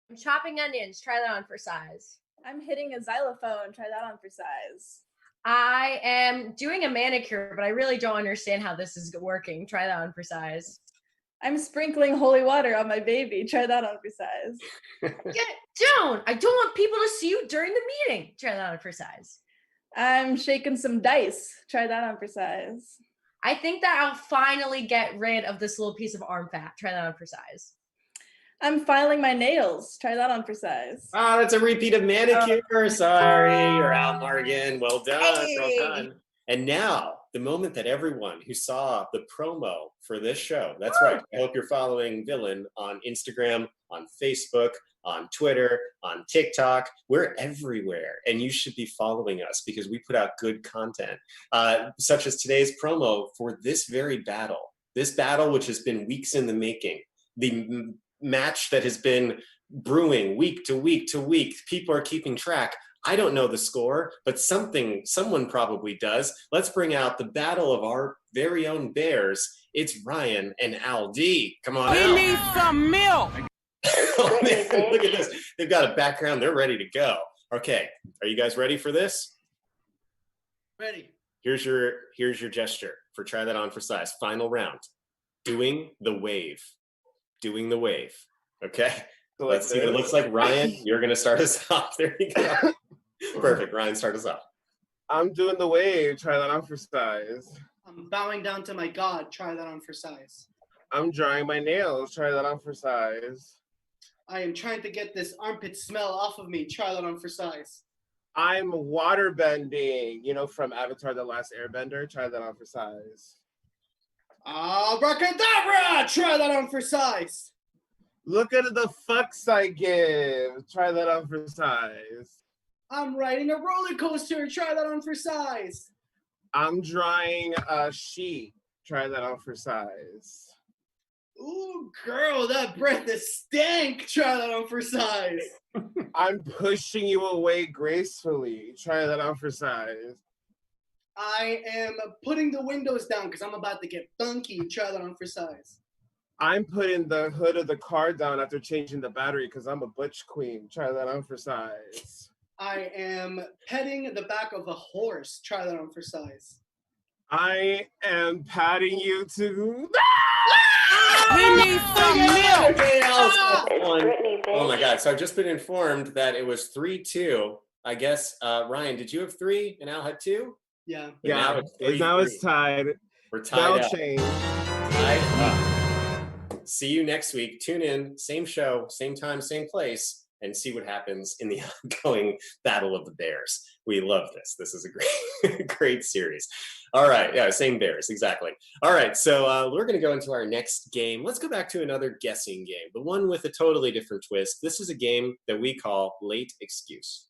I'm chopping onions. Try that on for size. I'm hitting a xylophone. Try that on for size. I am doing a manicure, but I really don't understand how this is working. Try that on for size. I'm sprinkling holy water on my baby. Try that on for size. Get down. I don't want people to see you during the meeting. Try that on for size. I'm shaking some dice. Try that on for size. I think that I'll finally get rid of this little piece of arm fat. Try that on for size. I'm filing my nails. Try that on for size. Oh, that's a repeat of manicure. Sorry, you're out, Morgan. Well done. Hey. Well done. And now, the moment that everyone who saw the promo for this show, that's right. I hope you're following Villain on Instagram, on Facebook, on Twitter, on TikTok. We're everywhere. And you should be following us because we put out good content, such as today's promo for this very battle. This battle, which has been weeks in the making. The match that has been brewing week to week to week. People are keeping track. I don't know the score, but someone probably does. Let's bring out the battle of our very own Bears. It's Ryan and Al D. Come on out. We need some milk. Oh, man, look at this. They've got a background. They're ready to go. Okay, are you guys ready for this? Ready. Here's your gesture for try that on for size. Final round. Doing the wave. Doing the wave. Okay. Let's see what it looks like. Ryan, you're gonna start us off. There you go. Perfect. Ryan, start us off. I'm doing the wave. Try that on for size. I'm bowing down to my God. Try that on for size. I'm drawing my nails. Try that on for size. I am trying to get this armpit smell off of me. Try that on for size. I'm water bending, from Avatar: The Last Airbender. Try that on for size. Abracadabra! Try that on for size. Look at the fucks I give. Try that on for size. I'm riding a roller coaster. Try that on for size. I'm drawing a sheet. Try that on for size. Ooh, girl, that breath is stank. Try that on for size. I'm pushing you away gracefully. Try that on for size. I am putting the windows down because I'm about to get funky. Try that on for size. I'm putting the hood of the car down after changing the battery because I'm a butch queen. Try that on for size. I am petting the back of a horse. Try that on for size. I am patting you to... We need some milk. Oh my God. So I've just been informed that it was 3-2. I guess, Ryan, did you have 3 and Al had 2? Yeah. But now it's 3-3. Now it's tied. We're tied up. Change. Tied up. See you next week. Tune in, same show, same time, same place, and see what happens in the ongoing Battle of the Bears. We love this. This is a great, great series. All right. Yeah, same Bears. Exactly. All right. So we're going to go into our next game. Let's go back to another guessing game, the one with a totally different twist. This is a game that we call Late Excuse.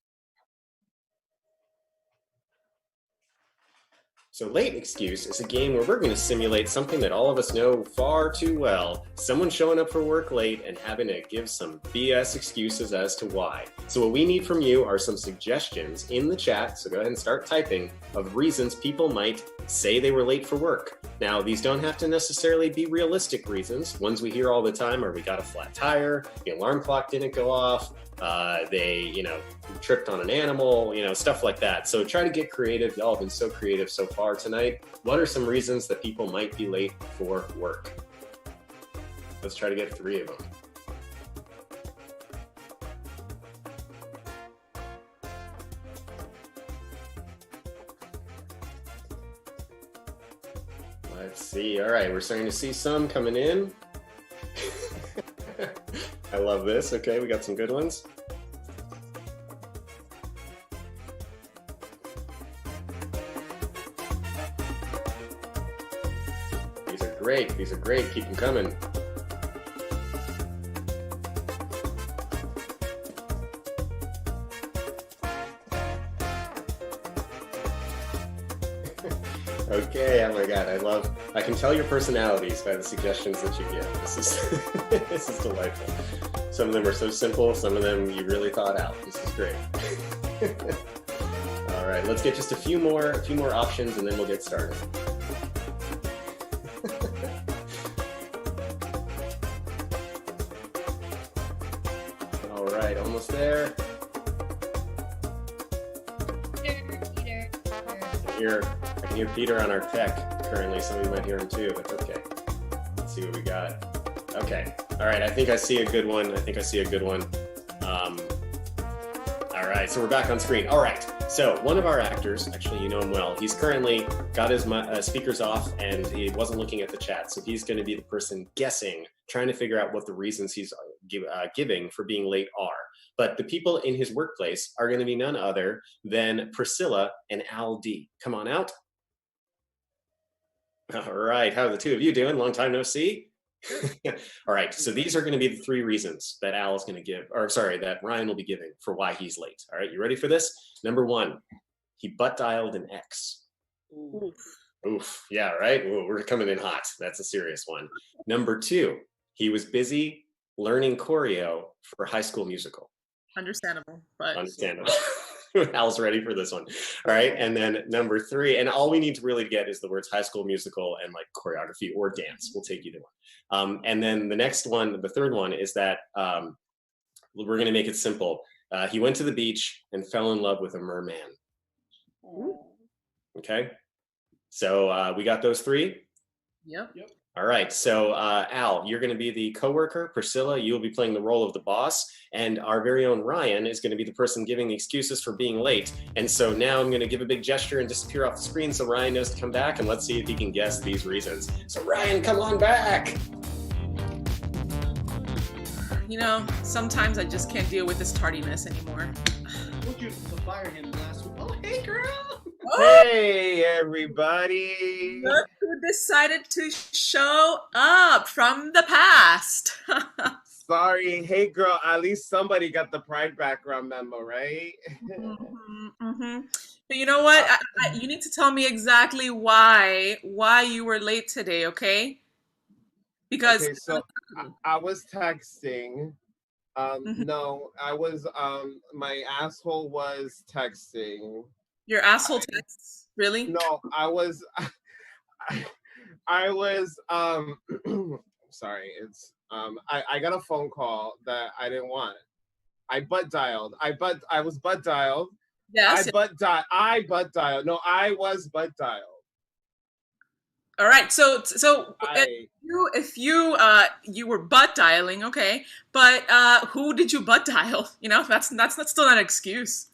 So Late Excuse is a game where we're going to simulate something that all of us know far too well. Someone showing up for work late and having to give some BS excuses as to why. So what we need from you are some suggestions in the chat, so go ahead and start typing, of reasons people might say they were late for work. Now, these don't have to necessarily be realistic reasons. Ones we hear all the time are we got a flat tire, the alarm clock didn't go off, they, tripped on an animal, stuff like that. So try to get creative. Y'all have been so creative so far tonight. What are some reasons that people might be late for work? Let's try to get 3 of them. Let's see. All right, we're starting to see some coming in. I love this. Okay, we got some good ones. These are great. These are great. Keep them coming. Okay, oh my God, I can tell your personalities by the suggestions that you give. This is, this is delightful. Some of them are so simple, some of them you really thought out. This is great. All right, let's get just a few more options and then we'll get started. All right, almost there. I can hear Peter on our tech currently. Some of you might hear him too, but okay. Let's see what we got. Okay. All right. I think I see a good one. All right. So we're back on screen. All right. So one of our actors, actually, you know him well. He's currently got his speakers off and he wasn't looking at the chat. So he's going to be the person guessing, trying to figure out what the reasons he's giving for being late are. But the people in his workplace are going to be none other than Priscilla and Al D. Come on out. All right, how are the two of you doing? Long time no see. All right, so these are going to be the 3 reasons that Al is going to give, or sorry, that Ryan will be giving for why he's late. All right, you ready for this? Number 1, he butt dialed an ex. Oof, yeah, right? Ooh, we're coming in hot. That's a serious one. Number 2, he was busy learning choreo for High School Musical. Understandable, but understandable. Al's ready for this one. All right, and then number 3, and all we need to really get is the words High School Musical and like choreography or dance. We'll take either one. And then the next one, the third one, is that we're going to make it simple. He went to the beach and fell in love with a merman. Okay, so we got those 3. Yep. All right, so Al, you're going to be the coworker. Priscilla, you'll be playing the role of the boss, and our very own Ryan is going to be the person giving the excuses for being late. And so now I'm going to give a big gesture and disappear off the screen so Ryan knows to come back, and let's see if he can guess these reasons. So Ryan, come on back. You know, sometimes I just can't deal with this tardiness anymore. I told you to fire him last week. Oh, hey, girl. Hey, everybody. Look who decided to show up from the past. Sorry. Hey, girl, at least somebody got the Pride background memo, right? But you know what? You need to tell me exactly why you were late today, okay? Because okay, so I was texting. No, I was, my asshole was texting. Your asshole texts? Really? No, I was sorry, it's I got a phone call that I didn't want. I butt dialed. I was butt dialed. Yes. I butt dialed. No, I was butt dialed. All right. So if you were butt dialing, okay, but who did you butt dial? You know, that's still not an excuse.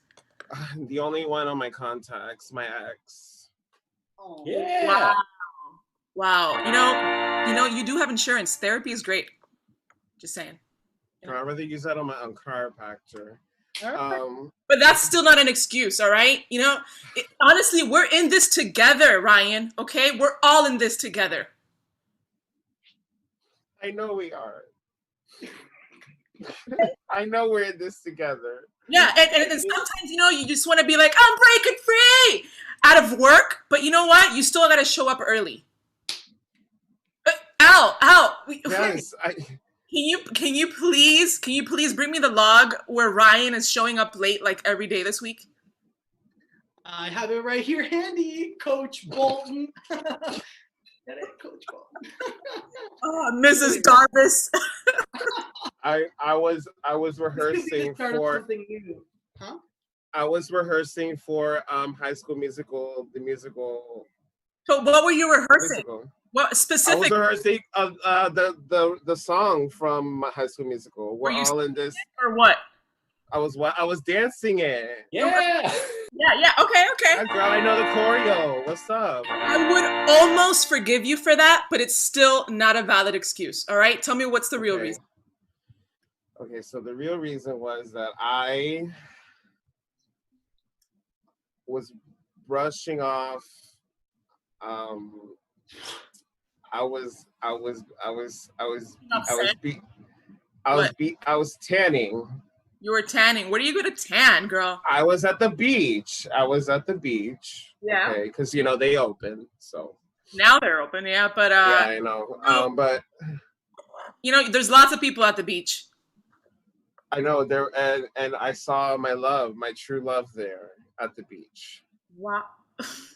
The only one on my contacts, my ex. Oh. Yeah. Wow. You know, you do have insurance. Therapy is great. Just saying. I'd rather use that on my chiropractor. But that's still not an excuse, all right? You know, honestly, we're in this together, Ryan, okay? We're all in this together. I know we are. I know we're in this together. Yeah, and sometimes, you know, you just want to be like, I'm breaking free out of work, but you know what? You still got to show up early. Al, yes, Can you please bring me the log where Ryan is showing up late like every day this week? I have it right here handy, Coach Bolton. Get it, Coach Bolton. Oh, Mrs. Darvis. I was rehearsing for something new. Huh? I was rehearsing for High School Musical, the musical. So what were you rehearsing? Musical. What specific? I was rehearsing the song from High School Musical. We're all in this. Or what? I was dancing it. Yeah. Yeah, okay. Girl, I know the choreo. What's up? I would almost forgive you for that, but it's still not a valid excuse. All right, tell me what's the real reason. Okay, so the real reason was that I was brushing off. I was tanning. You were tanning. Where are you going to tan, girl? I was at the beach. Yeah. Okay, because you know they open. So now they're open. Yeah, but yeah, I know. But you know, there's lots of people at the beach. I know there, and I saw my true love there at the beach. Wow.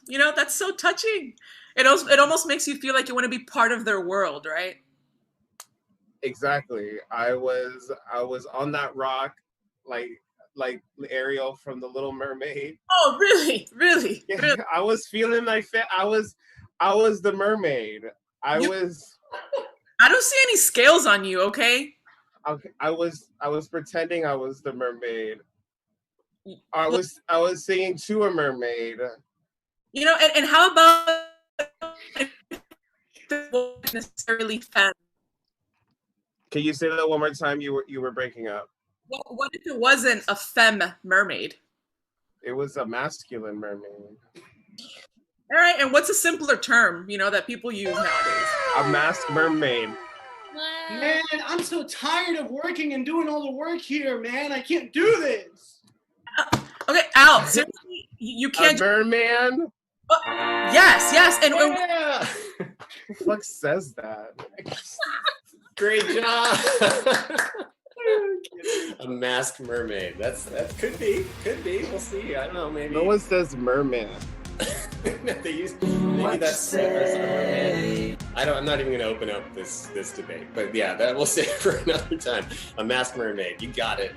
You know, that's so touching. It almost makes you feel like you want to be part of their world, right? Exactly. I was on that rock, like Ariel from The Little Mermaid. Oh, really? Yeah, I was feeling like I was the mermaid. I don't see any scales on you, okay? I was pretending I was the mermaid. I was singing to a mermaid. You know, and how about necessarily femme? Can you say that one more time? You were breaking up. What if it wasn't a femme mermaid? It was a masculine mermaid. All right, and what's a simpler term, you know, that people use nowadays? A masked mermaid. Man, I'm so tired of working and doing all the work here, man. I can't do this. Okay, Al, seriously, you can't. A merman? Yes, and yeah. Who the fuck says that? Great job. A masked mermaid. That could be. We'll see. I don't know. Maybe. No one says merman. Maybe that's mermaid. I'm not even going to open up this debate. But yeah, that we'll save for another time. A masked mermaid. You got it,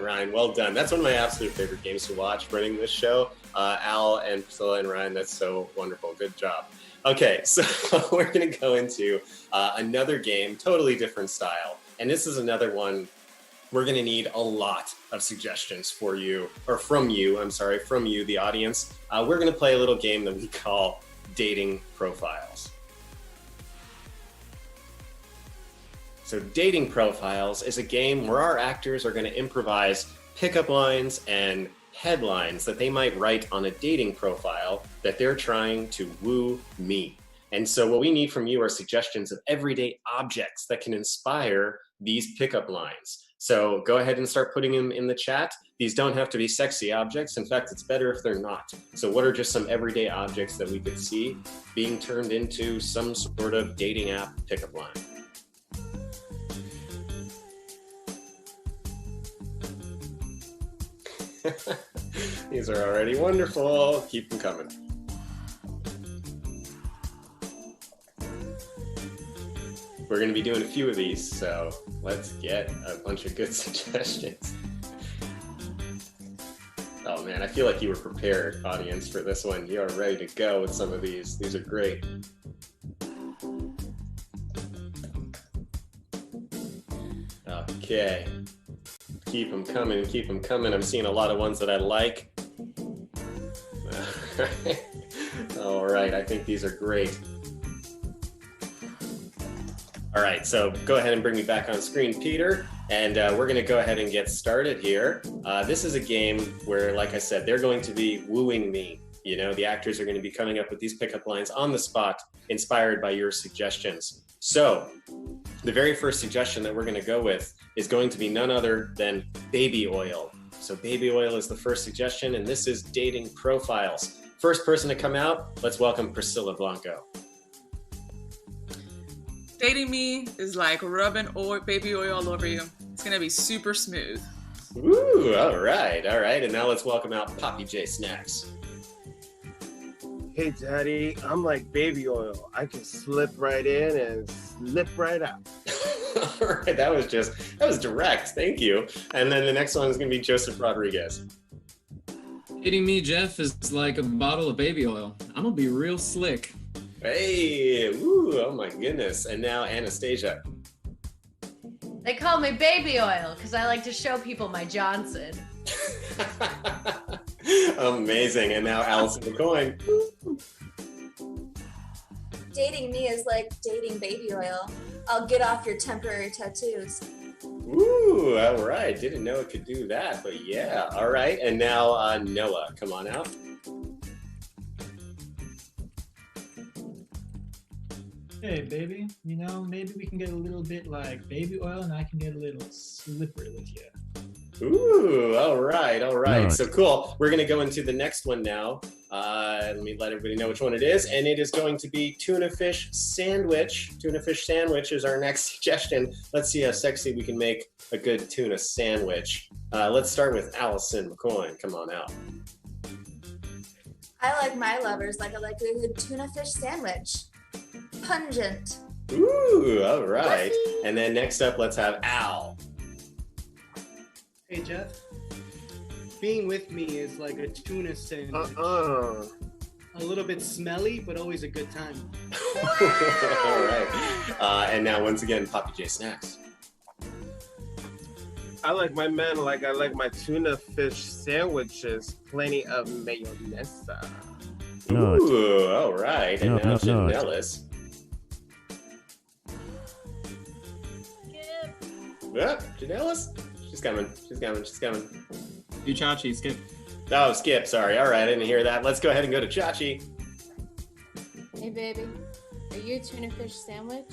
Ryan. Well done. That's one of my absolute favorite games to watch running this show. Al and Priscilla and Ryan, that's so wonderful. Good job. Okay, so we're going to go into another game, totally different style. And this is another one we're going to need a lot of suggestions from you, the audience. We're going to play a little game that we call Dating Profiles. So Dating Profiles is a game where our actors are going to improvise pickup lines and headlines that they might write on a dating profile that they're trying to woo me. And so what we need from you are suggestions of everyday objects that can inspire these pickup lines. So go ahead and start putting them in the chat. These don't have to be sexy objects. In fact, it's better if they're not. So what are just some everyday objects that we could see being turned into some sort of dating app pickup line? These are already wonderful. Keep them coming. We're going to be doing a few of these, so let's get a bunch of good suggestions. Oh man, I feel like you were prepared, audience, for this one. You are ready to go with some of these. These are great. Okay. Keep them coming. I'm seeing a lot of ones that I like. All right, I think these are great. All right, so go ahead and bring me back on screen, Peter, and we're going to go ahead and get started here. This is a game where, like I said, they're going to be wooing me. You know, the actors are going to be coming up with these pickup lines on the spot, inspired by your suggestions. So the very first suggestion that we're going to go with is going to be none other than baby oil. So baby oil is the first suggestion, and this is Dating Profiles. First person to come out, let's welcome Priscilla Blanco. Dating me is like rubbing baby oil all over you. It's gonna be super smooth. Ooh, all right. And now let's welcome out Poppy J Snacks. Hey daddy, I'm like baby oil. I can slip right in and slip right out. All right, that was direct. Thank you. And then the next one is gonna be Joseph Rodriguez. Dating me, Jeff, is like a bottle of baby oil. I'm gonna be real slick. Hey, ooh, oh my goodness. And now Anastasia. They call me baby oil because I like to show people my Johnson. Amazing. And now Allison McCoy. Dating me is like dating baby oil. I'll get off your temporary tattoos. Ooh, all right. Didn't know it could do that, but yeah. All right. And now Noah, come on out. Hey, baby, you know, maybe we can get a little bit like baby oil and I can get a little slippery with you. Ooh, all right, all right. So cool. We're going to go into the next one now. Let me let everybody know which one it is. And it is going to be tuna fish sandwich. Tuna fish sandwich is our next suggestion. Let's see how sexy we can make a good tuna sandwich. Let's start with Allison McCoy. Come on out. I like my lovers like I like a good tuna fish sandwich. Pungent. Ooh, all right. And then next up, let's have Al. Hey, Jeff. Being with me is like a tuna sandwich. A little bit smelly, but always a good time. All right. And now, once again, Poppy J Snacks. I like my men like I like my tuna fish sandwiches. Plenty of mayonnaise. Ooh, all right. And now Janellis. Yep, Janellis. She's coming. She's coming. She's coming. You Chachi, Skip. Oh, Skip. Sorry. All right. I didn't hear that. Let's go ahead and go to Chachi. Hey, baby. Are you a tuna fish sandwich?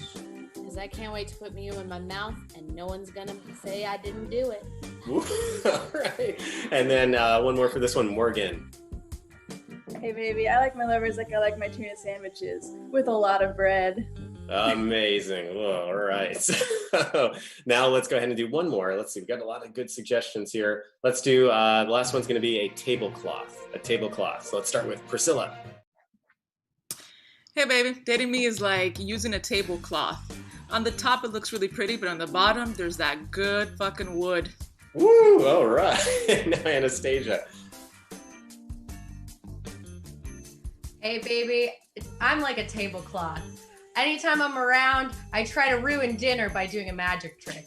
Because I can't wait to put you in my mouth and no one's going to say I didn't do it. Ooh, all right. And then one more for this one, Morgan. Hey, baby. I like my lovers like I like my tuna sandwiches with a lot of bread. Amazing. Whoa, all right. So now let's go ahead and do one more. Let's see. We've got a lot of good suggestions here. Let's do the last one's going to be a tablecloth. A tablecloth. So let's start with Priscilla. Hey, baby. Dating me is like using a tablecloth. On the top, it looks really pretty, but on the bottom, there's that good fucking wood. Woo! All right. Now Anastasia. Hey, baby, I'm like a tablecloth. Anytime I'm around, I try to ruin dinner by doing a magic trick.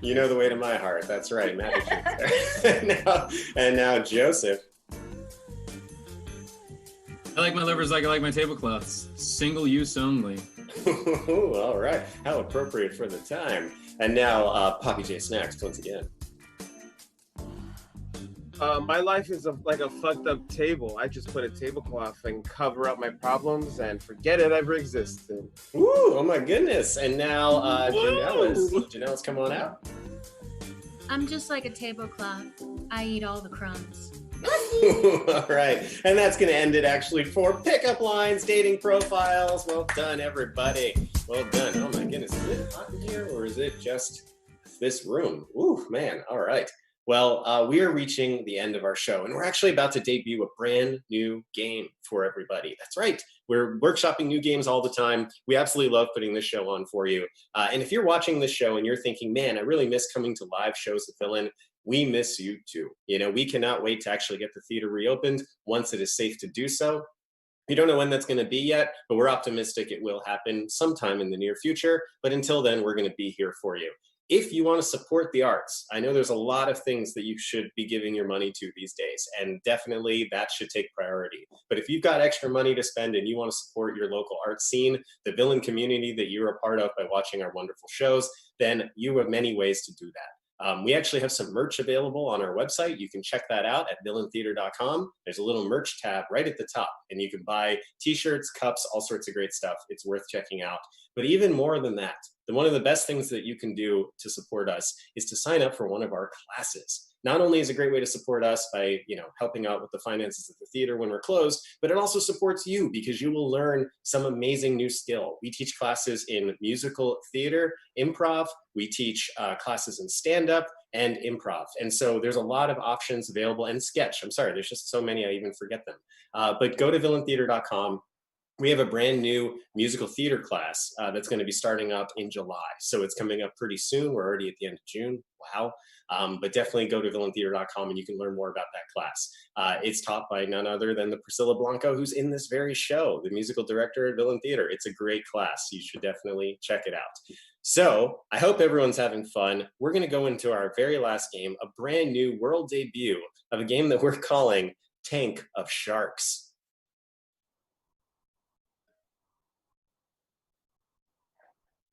You know the way to my heart. That's right. Magic trick. And now Joseph. I like my livers like I like my tablecloths. Single use only. All right. How appropriate for the time. And now Poppy J Snacks once again. My life is like a fucked up table. I just put a tablecloth and cover up my problems and forget it ever existed. Ooh, oh my goodness. And now Janelle's come on out. I'm just like a tablecloth. I eat all the crumbs. All right. And that's going to end it actually for pickup lines, dating profiles. Well done, everybody. Well done. Oh my goodness. Is it hot in here or is it just this room? Ooh, man. All right. Well, we are reaching the end of our show, and we're actually about to debut a brand new game for everybody. That's right. We're workshopping new games all the time. We absolutely love putting this show on for you. And if you're watching this show and you're thinking, man, I really miss coming to live shows to fill in, we miss you too. You know, we cannot wait to actually get the theater reopened once it is safe to do so. We don't know when that's going to be yet, but we're optimistic it will happen sometime in the near future. But until then, we're going to be here for you. If you want to support the arts, I know there's a lot of things that you should be giving your money to these days, and definitely that should take priority. But if you've got extra money to spend and you want to support your local art scene, the villain community that you're a part of by watching our wonderful shows, then you have many ways to do that. We actually have some merch available on our website. You can check that out at villaintheater.com. There's a little merch tab right at the top, and you can buy t-shirts, cups, all sorts of great stuff. It's worth checking out. But even more than that, one of the best things that you can do to support us is to sign up for one of our classes. Not only is it a great way to support us by, helping out with the finances of the theater when we're closed, but it also supports you because you will learn some amazing new skill. We teach classes in musical theater, improv. We teach classes in stand-up and improv. And so there's a lot of options available, and sketch. I'm sorry, there's just so many I even forget them. But go to villaintheater.com. We have a brand new musical theater class that's going to be starting up in July. So it's coming up pretty soon. We're already at the end of June. Wow. But definitely go to villaintheater.com and you can learn more about that class. It's taught by none other than the Priscilla Blanco, who's in this very show, the musical director at Villain Theater. It's a great class. You should definitely check it out. So I hope everyone's having fun. We're going to go into our very last game, a brand new world debut of a game that we're calling Tank of Sharks.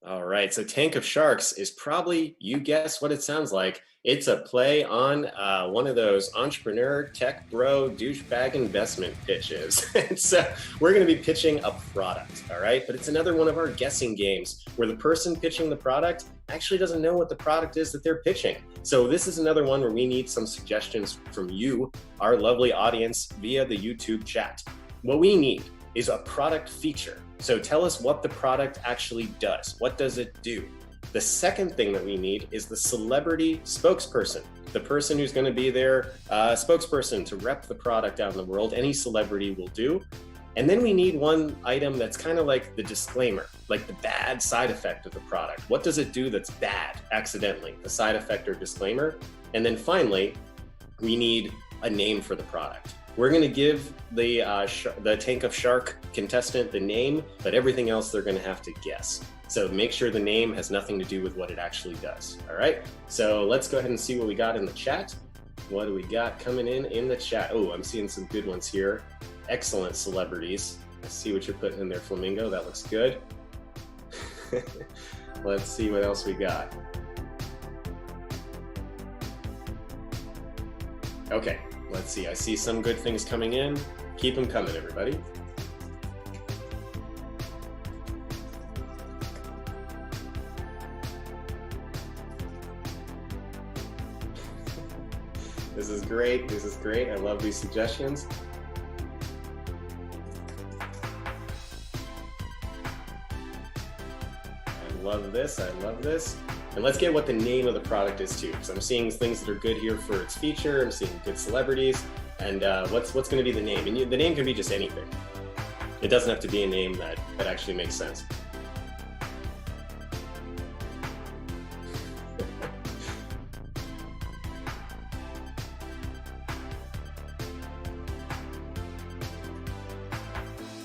All right, so Tank of Sharks is probably, you guess what it sounds like. It's a play on one of those entrepreneur, tech bro, douchebag investment pitches. And so we're going to be pitching a product, all right? But it's another one of our guessing games where the person pitching the product actually doesn't know what the product is that they're pitching. So this is another one where we need some suggestions from you, our lovely audience, via the YouTube chat. What we need is a product feature. So tell us what the product actually does. What does it do? The second thing that we need is the celebrity spokesperson, the person who's going to be their spokesperson to rep the product out in the world. Any celebrity will do. And then we need one item that's kind of like the disclaimer, like the bad side effect of the product. What does it do that's bad accidentally? The side effect or disclaimer. And then finally, we need a name for the product. We're going to give the Tank of Shark contestant the name, but everything else they're going to have to guess. So make sure the name has nothing to do with what it actually does. All right. So let's go ahead and see what we got in the chat. What do we got coming in the chat? Oh, I'm seeing some good ones here. Excellent celebrities. Let's see what you're putting in there, Flamingo. That looks good. Let's see what else we got. Okay. Let's see, I see some good things coming in. Keep them coming, everybody. This is great, this is great. I love these suggestions. I love this, I love this. And let's get what the name of the product is too, because I'm seeing things that are good here for its feature. I'm seeing good celebrities, and what's going to be the name? And the name can be just anything. It doesn't have to be a name that actually makes sense.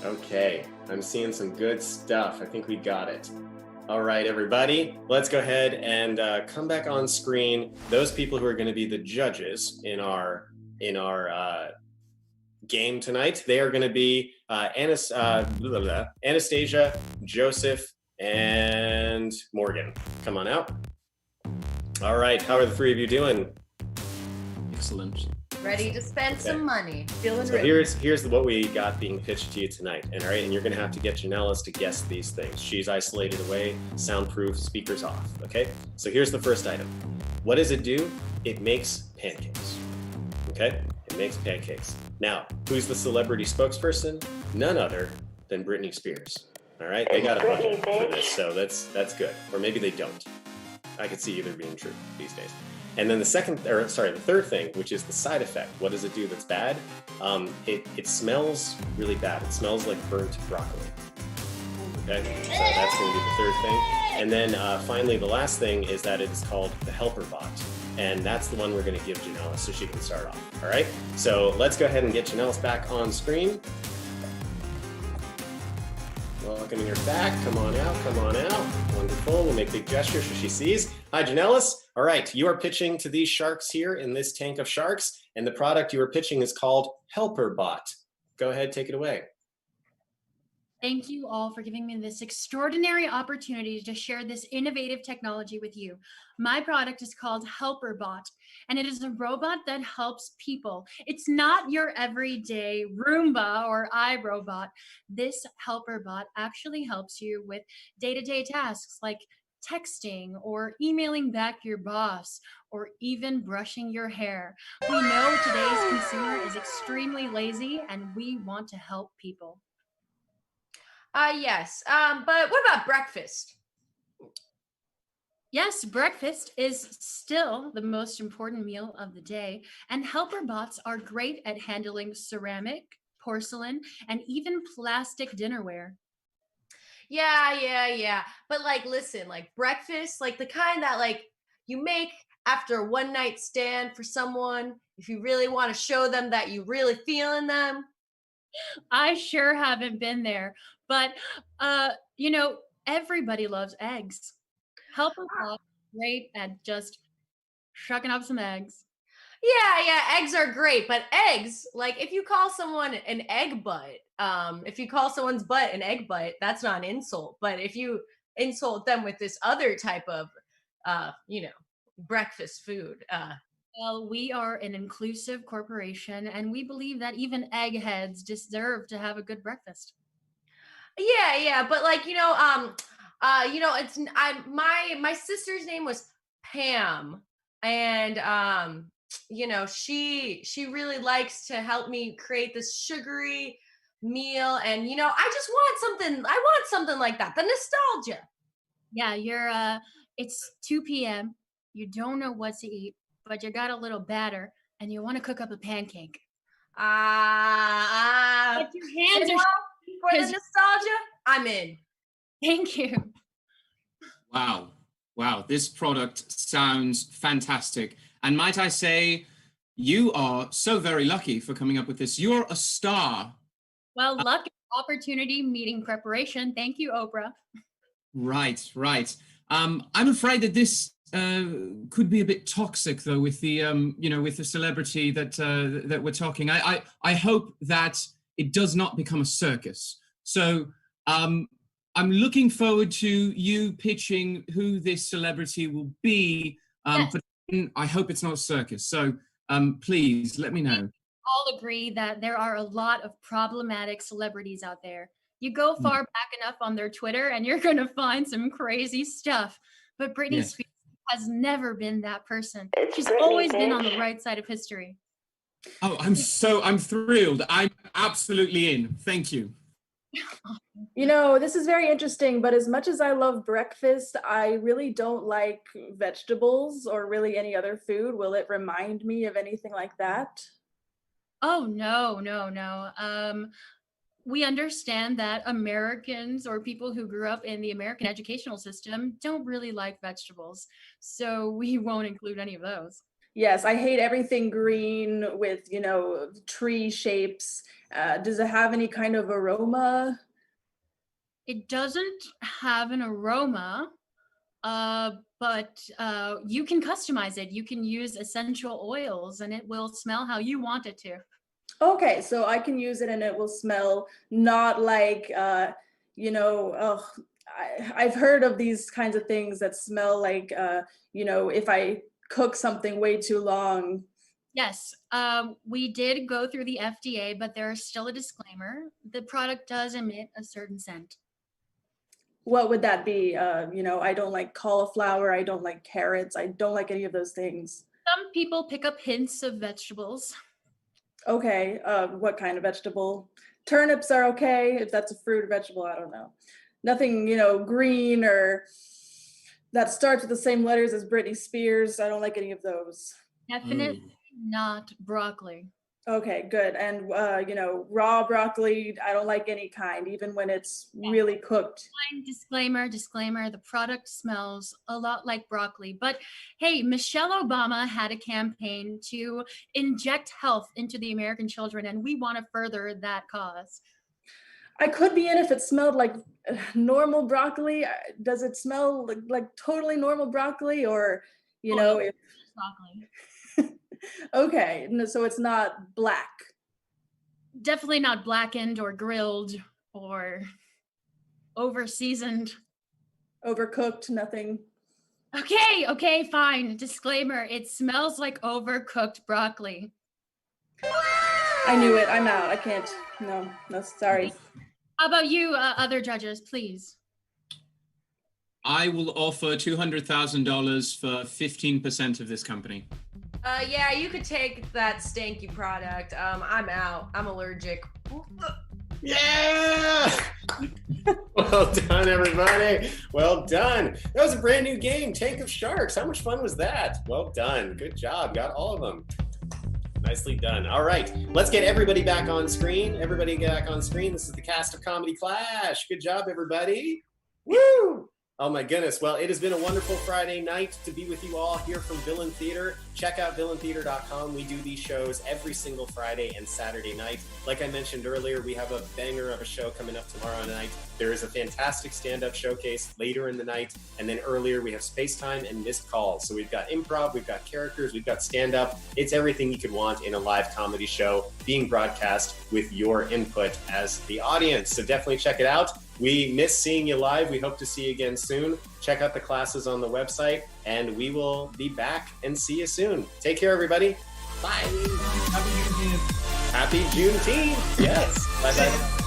Okay, I'm seeing some good stuff. I think we got it. All right, everybody, let's go ahead and come back on screen. Those people who are going to be the judges in our game tonight, they are going to be Anastasia, Joseph, and Morgan. Come on out. All right, how are the three of you doing? Excellent. Ready to spend some money. Feeling So here's what we got being pitched to you tonight. And all right, and you're gonna have to get Janellas to guess these things. She's isolated away, soundproof, speakers off. Okay. So here's the first item. What does it do? It makes pancakes. Okay. It makes pancakes. Now, who's the celebrity spokesperson? None other than Britney Spears. All right. They got a budget for this, so that's good. Or maybe they don't. I could see either being true these days. And then the third thing, which is the side effect. What does it do that's bad? It smells really bad. It smells like burnt broccoli. Okay, so that's going to be the third thing. And then finally, the last thing is that it's called the helper bot. And that's the one we're going to give Janellas so she can start off. All right, so let's go ahead and get Janellas back on screen. Welcoming her back. Come on out, come on out. Wonderful. We'll make big gestures so she sees. Hi, Janellas. All right, you are pitching to these sharks here in this tank of sharks, and the product you are pitching is called Helper Bot. Go ahead, take it away. Thank you all for giving me this extraordinary opportunity to share this innovative technology with you. My product is called Helper Bot, and it is a robot that helps people. It's not your everyday Roomba or iRobot. This Helper Bot actually helps you with day-to-day tasks like texting or emailing back your boss or even brushing your hair. We know today's consumer is extremely lazy, and we want to help people. Yes. But what about breakfast? Yes, breakfast is still the most important meal of the day, and helper bots are great at handling ceramic, porcelain, and even plastic dinnerware. Yeah. But listen, breakfast, the kind that you make after a one night stand for someone, if you really want to show them that you really feeling them. I sure haven't been there, but everybody loves eggs. help us out. Great at just shucking up some eggs. Yeah, eggs are great, but eggs, like if you call someone an egg butt, if you call someone's butt an egg butt, that's not an insult. But if you insult them with this other type of, breakfast food, well, we are an inclusive corporation, and we believe that even eggheads deserve to have a good breakfast. Yeah, but like it's my sister's name was Pam, and she really likes to help me create this sugary meal, and I just want something like that, the nostalgia. Yeah, it's 2 p.m. You don't know what to eat, but you got a little batter, and you want to cook up a pancake. But your hands are for the nostalgia. I'm in. Thank you. Wow, this product sounds fantastic. And might I say, you are so very lucky for coming up with this. You're a star. Well, luck, opportunity, meeting preparation. Thank you, Oprah. Right. I'm afraid that this could be a bit toxic, though, with the with the celebrity that we're talking. I hope that it does not become a circus. So I'm looking forward to you pitching who this celebrity will be. Yes. But I hope it's not a circus. So please let me know. All agree that there are a lot of problematic celebrities out there. You go far back enough on their Twitter and you're going to find some crazy stuff. But Britney Spears has never been that person. She's always been on the right side of history. Oh, I'm thrilled. I'm absolutely in. Thank you. This is very interesting, but as much as I love breakfast, I really don't like vegetables or really any other food. Will it remind me of anything like that? Oh, no. We understand that Americans or people who grew up in the American educational system don't really like vegetables. So we won't include any of those. Yes, I hate everything green with, tree shapes. Does it have any kind of aroma? It doesn't have an aroma, but you can customize it. You can use essential oils and it will smell how you want it to. Okay, so I can use it and it will smell not like, I've heard of these kinds of things that smell like, if I cook something way too long. Yes, we did go through the FDA, but there is still a disclaimer. The product does emit a certain scent. What would that be? I don't like cauliflower. I don't like carrots. I don't like any of those things. Some people pick up hints of vegetables. Okay, what kind of vegetable? Turnips are okay, if that's a fruit or vegetable, I don't know. Nothing, green or that starts with the same letters as Britney Spears. I don't like any of those. Definitely not broccoli. Okay, good. And, raw broccoli, I don't like any kind, even when it's really cooked. Disclaimer, the product smells a lot like broccoli. But hey, Michelle Obama had a campaign to inject health into the American children, and we want to further that cause. I could be in if it smelled like normal broccoli. Does it smell like totally normal broccoli or, if broccoli? Okay, so it's not black. Definitely not blackened or grilled or over-seasoned. Overcooked, nothing. Okay, fine. Disclaimer, it smells like overcooked broccoli. I knew it. I'm out. I can't. No, sorry. How about you, other judges, please? I will offer $200,000 for 15% of this company. Yeah, you could take that stanky product. I'm out. I'm allergic. Yeah! Well done, everybody. Well done. That was a brand new game, Tank of Sharks. How much fun was that? Well done. Good job. Got all of them. Nicely done. All right, let's get everybody back on screen. Everybody get back on screen. This is the cast of Comedy Clash. Good job, everybody. Woo! Oh my goodness. Well, it has been a wonderful Friday night to be with you all here from Villain Theater. Check out villaintheater.com. We do these shows every single Friday and Saturday night. Like I mentioned earlier, we have a banger of a show coming up tomorrow night. There is a fantastic stand-up showcase later in the night. And then earlier we have Space Time and Missed Calls. So we've got improv, we've got characters, we've got stand-up. It's everything you could want in a live comedy show being broadcast with your input as the audience. So definitely check it out. We miss seeing you live. We hope to see you again soon. Check out the classes on the website, and we will be back and see you soon. Take care, everybody. Bye. Happy Juneteenth. Happy Juneteenth. Yes. Bye-bye.